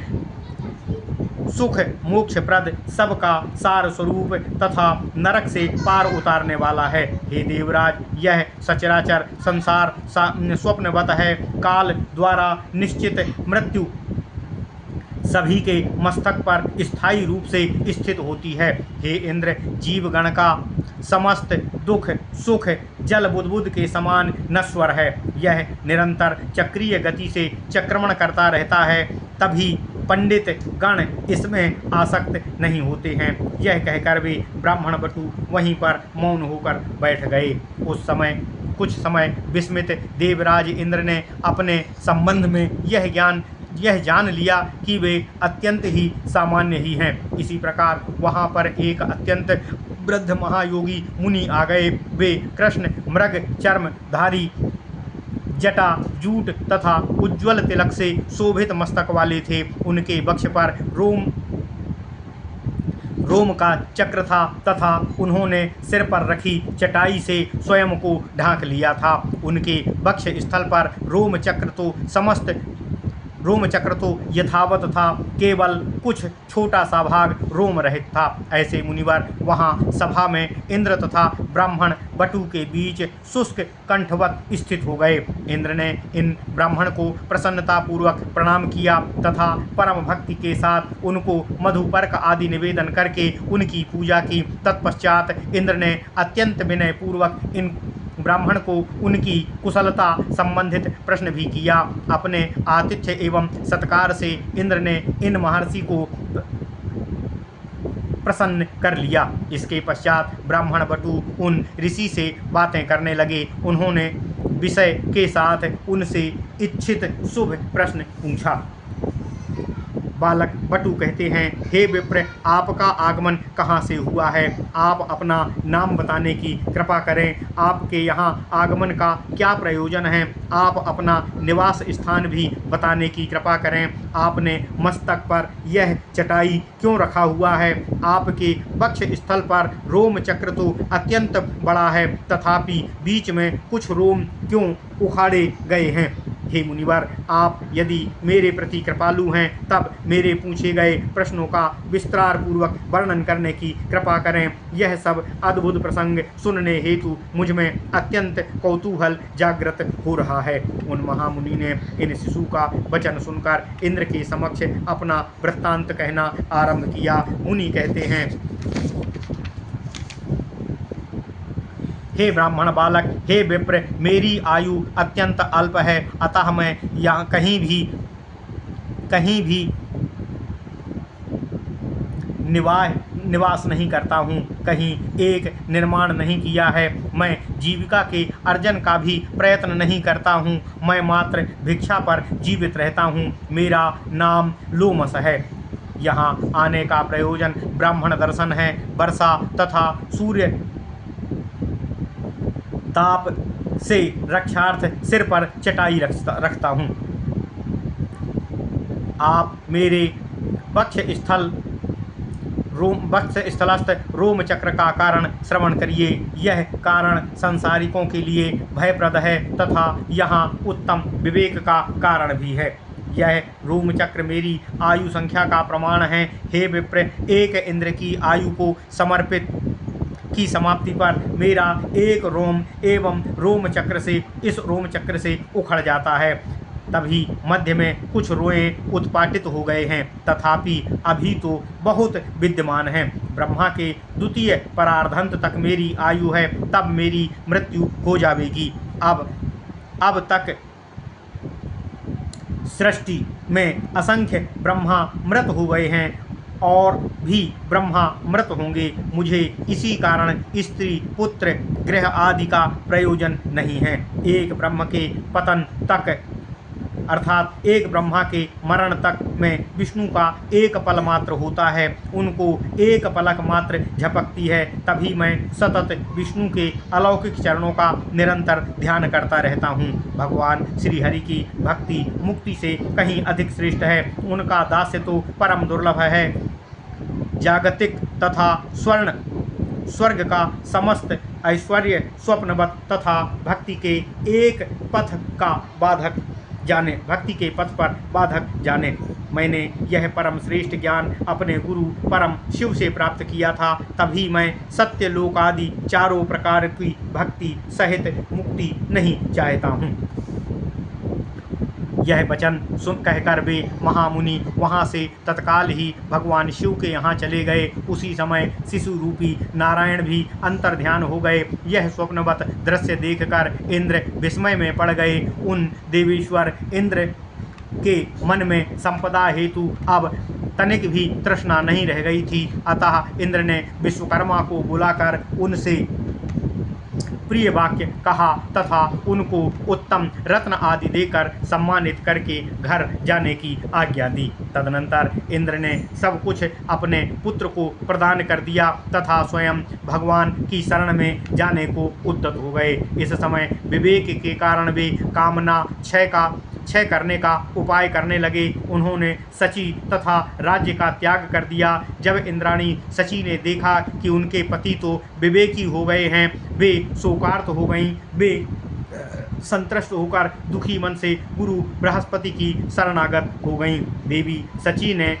सुख मोक्षप्रद सबका सार स्वरूप तथा नरक से पार उतारने वाला है। हे देवराज, यह सचराचर संसार स्वप्नवत है। काल द्वारा निश्चित मृत्यु सभी के मस्तक पर स्थायी रूप से स्थित होती है। हे इंद्र, जीवगण का समस्त दुख सुख जल बुदबुद के समान नश्वर है। यह निरंतर चक्रीय गति से चक्रमण करता रहता है, तभी पंडित गण इसमें आसक्त नहीं होते हैं। यह कहकर वे ब्राह्मण बटु वहीं पर मौन होकर बैठ गए। उस समय कुछ समय विस्मित देवराज इंद्र ने अपने संबंध में यह जान लिया कि वे अत्यंत ही सामान्य ही हैं। इसी प्रकार वहाँ पर एक अत्यंत वृद्ध महायोगी मुनि आ गए। वे कृष्ण मृग चर्मधारी जटा जूट तथा उज्ज्वल तिलक से शोभित मस्तक वाले थे। उनके वक्ष पर रोम का चक्र था तथा उन्होंने सिर पर रखी चटाई से स्वयं को ढांक लिया था। उनके वक्ष स्थल पर रोम चक्र तो यथावत था, केवल कुछ छोटा सा भाग रोम रहित था। ऐसे मुनिवर वहाँ सभा में इंद्र तथा ब्राह्मण बटु के बीच शुष्क कंठवत स्थित हो गए। इंद्र ने इन ब्राह्मण को प्रसन्नतापूर्वक प्रणाम किया तथा परम भक्ति के साथ उनको मधुपर्क आदि निवेदन करके उनकी पूजा की। तत्पश्चात इंद्र ने अत्यंत विनयपूर्वक इन ब्राह्मण को उनकी कुशलता संबंधित प्रश्न भी किया। अपने आतिथ्य एवं सत्कार से इंद्र ने इन महर्षि को प्रसन्न कर लिया। इसके पश्चात ब्राह्मण बटु उन ऋषि से बातें करने लगे। उन्होंने विषय के साथ उनसे इच्छित शुभ प्रश्न पूछा। बालक बटु कहते हैं, हे विप्र, आपका आगमन कहाँ से हुआ है? आप अपना नाम बताने की कृपा करें। आपके यहाँ आगमन का क्या प्रयोजन है? आप अपना निवास स्थान भी बताने की कृपा करें। आपने मस्तक पर यह चटाई क्यों रखा हुआ है? आपके वक्ष स्थल पर रोम चक्र तो अत्यंत बड़ा है, तथापि बीच में कुछ रोम क्यों उखाड़े गए हैं? हे मुनिवर, आप यदि मेरे प्रति कृपालु हैं तब मेरे पूछे गए प्रश्नों का विस्तार पूर्वक वर्णन करने की कृपा करें। यह सब अद्भुत प्रसंग सुनने हेतु मुझ में अत्यंत कौतूहल जागृत हो रहा है। उन महामुनि ने इन शिशु का वचन सुनकर इंद्र के समक्ष अपना वृत्तांत कहना आरंभ किया। मुनि कहते हैं, हे ब्राह्मण बालक, हे विप्र, मेरी आयु अत्यंत अल्प है, अतः मैं यहाँ कहीं भी निवास नहीं करता हूँ, कहीं एक निर्माण नहीं किया है। मैं जीविका के अर्जन का भी प्रयत्न नहीं करता हूँ। मैं मात्र भिक्षा पर जीवित रहता हूँ। मेरा नाम लोमस है। यहाँ आने का प्रयोजन ब्राह्मण दर्शन है। वर्षा तथा सूर्य ताप से रक्षार्थ सिर पर चटाई रखता हूँ। आप मेरे वक्ष स्थलस्थ रोम चक्र का कारण श्रवण करिए। यह कारण संसारिकों के लिए भयप्रद है तथा यहाँ उत्तम विवेक का कारण भी है। यह रोम चक्र मेरी आयु संख्या का प्रमाण है। हे विप्र, एक इंद्र की आयु को समर्पित की समाप्ति पर मेरा एक रोम एवं इस रोम चक्र से उखड़ जाता है। तभी मध्य में कुछ रोएं उत्पाटित हो गए हैं, तथापि अभी तो बहुत विद्यमान हैं। ब्रह्मा के द्वितीय परार्धंत तक मेरी आयु है, तब मेरी मृत्यु हो जाएगी। अब तक सृष्टि में असंख्य ब्रह्मा मृत हो गए हैं और भी ब्रह्मा मृत होंगे। मुझे इसी कारण स्त्री पुत्र गृह आदि का प्रयोजन नहीं है। एक ब्रह्म के पतन तक अर्थात एक ब्रह्मा के मरण तक में विष्णु का एक पल मात्र होता है, उनको एक पलक मात्र झपकती है, तभी मैं सतत विष्णु के अलौकिक चरणों का निरंतर ध्यान करता रहता हूँ। भगवान श्री हरि की भक्ति मुक्ति से कहीं अधिक श्रेष्ठ है, उनका दास्य तो परम दुर्लभ है। जागतिक तथा स्वर्ग का समस्त ऐश्वर्य स्वप्नवत तथा भक्ति के पथ पर बाधक जाने। मैंने यह परम श्रेष्ठ ज्ञान अपने गुरु परम शिव से प्राप्त किया था, तभी मैं सत्य लोक आदि चारों प्रकार की भक्ति सहित मुक्ति नहीं चाहता हूँ। यह वचन सुन कहकर वे महामुनि वहाँ से तत्काल ही भगवान शिव के यहाँ चले गए। उसी समय शिशु रूपी नारायण भी अंतर्ध्यान हो गए। यह स्वप्नवत दृश्य देखकर इंद्र विस्मय में पड़ गए। उन देवेश्वर इंद्र के मन में संपदा हेतु अब तनिक भी तृष्णा नहीं रह गई थी। अतः इंद्र ने विश्वकर्मा को बुलाकर उनसे प्रिय वाक्य कहा तथा उनको उत्तम रत्न आदि देकर सम्मानित करके घर जाने की आज्ञा दी। तदनंतर इंद्र ने सब कुछ अपने पुत्र को प्रदान कर दिया तथा स्वयं भगवान की शरण में जाने को उद्यत हो गए। इस समय विवेक के कारण वे कामना क्षय करने का उपाय करने लगे। उन्होंने शची तथा राज्य का त्याग कर दिया। जब इंद्राणी शची ने देखा कि उनके पति तो विवेकी हो गए हैं, वे शोकार्त हो गईं। वे संतुष्ट होकर दुखी मन से गुरु बृहस्पति की शरणागत हो गईं। देवी शची ने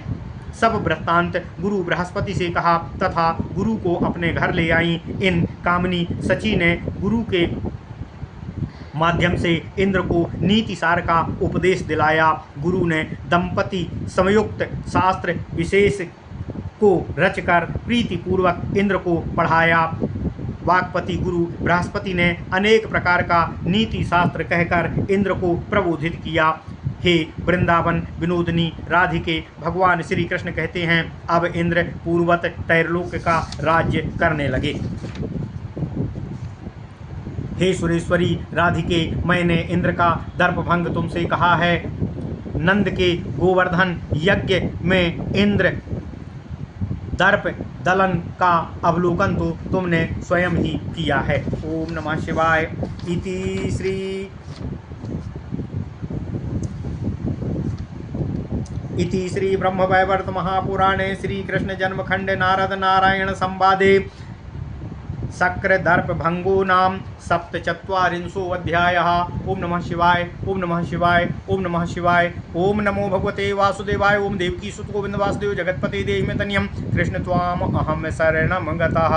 सब वृत्तांत गुरु बृहस्पति से कहा तथा गुरु को अपने घर ले आईं। इन कामनी शची ने गुरु के माध्यम से इंद्र को नीति सार का उपदेश दिलाया। गुरु ने दंपति संयुक्त शास्त्र विशेष को रचकर प्रीतिपूर्वक इंद्र को पढ़ाया। वाक्पति गुरु बृहस्पति ने अनेक प्रकार का नीति शास्त्र कहकर इंद्र को प्रबोधित किया। हे वृंदावन विनोदिनी राधिके, भगवान श्री कृष्ण कहते हैं, अब इंद्र पूर्वत त्रैलोक का राज्य करने लगे। हे सुरेश्वरी राधिके, मैंने इंद्र का दर्पभंग तुमसे कहा है। नंद के गोवर्धन यज्ञ में इंद्र दर्प दलन का अवलोकन तो तुमने स्वयं ही किया है। ओम नमः शिवाय। इति श्री ब्रह्मवैवर्त महापुराणे श्री कृष्ण जन्मखंड नारद नारायण संवादे शक्र दर्प भंगो नाम सप्तचत्वारिंशो अध्यायः। ओम नमः शिवाय। ओम नमः शिवाय। ओम नमः शिवाय। ओम नमो भगवते वासुदेवाय। ओम देवकी सुत गोविंद वासुदेव जगतपते देहि मे तनियम कृष्ण त्वाम अहम शरणं गतः।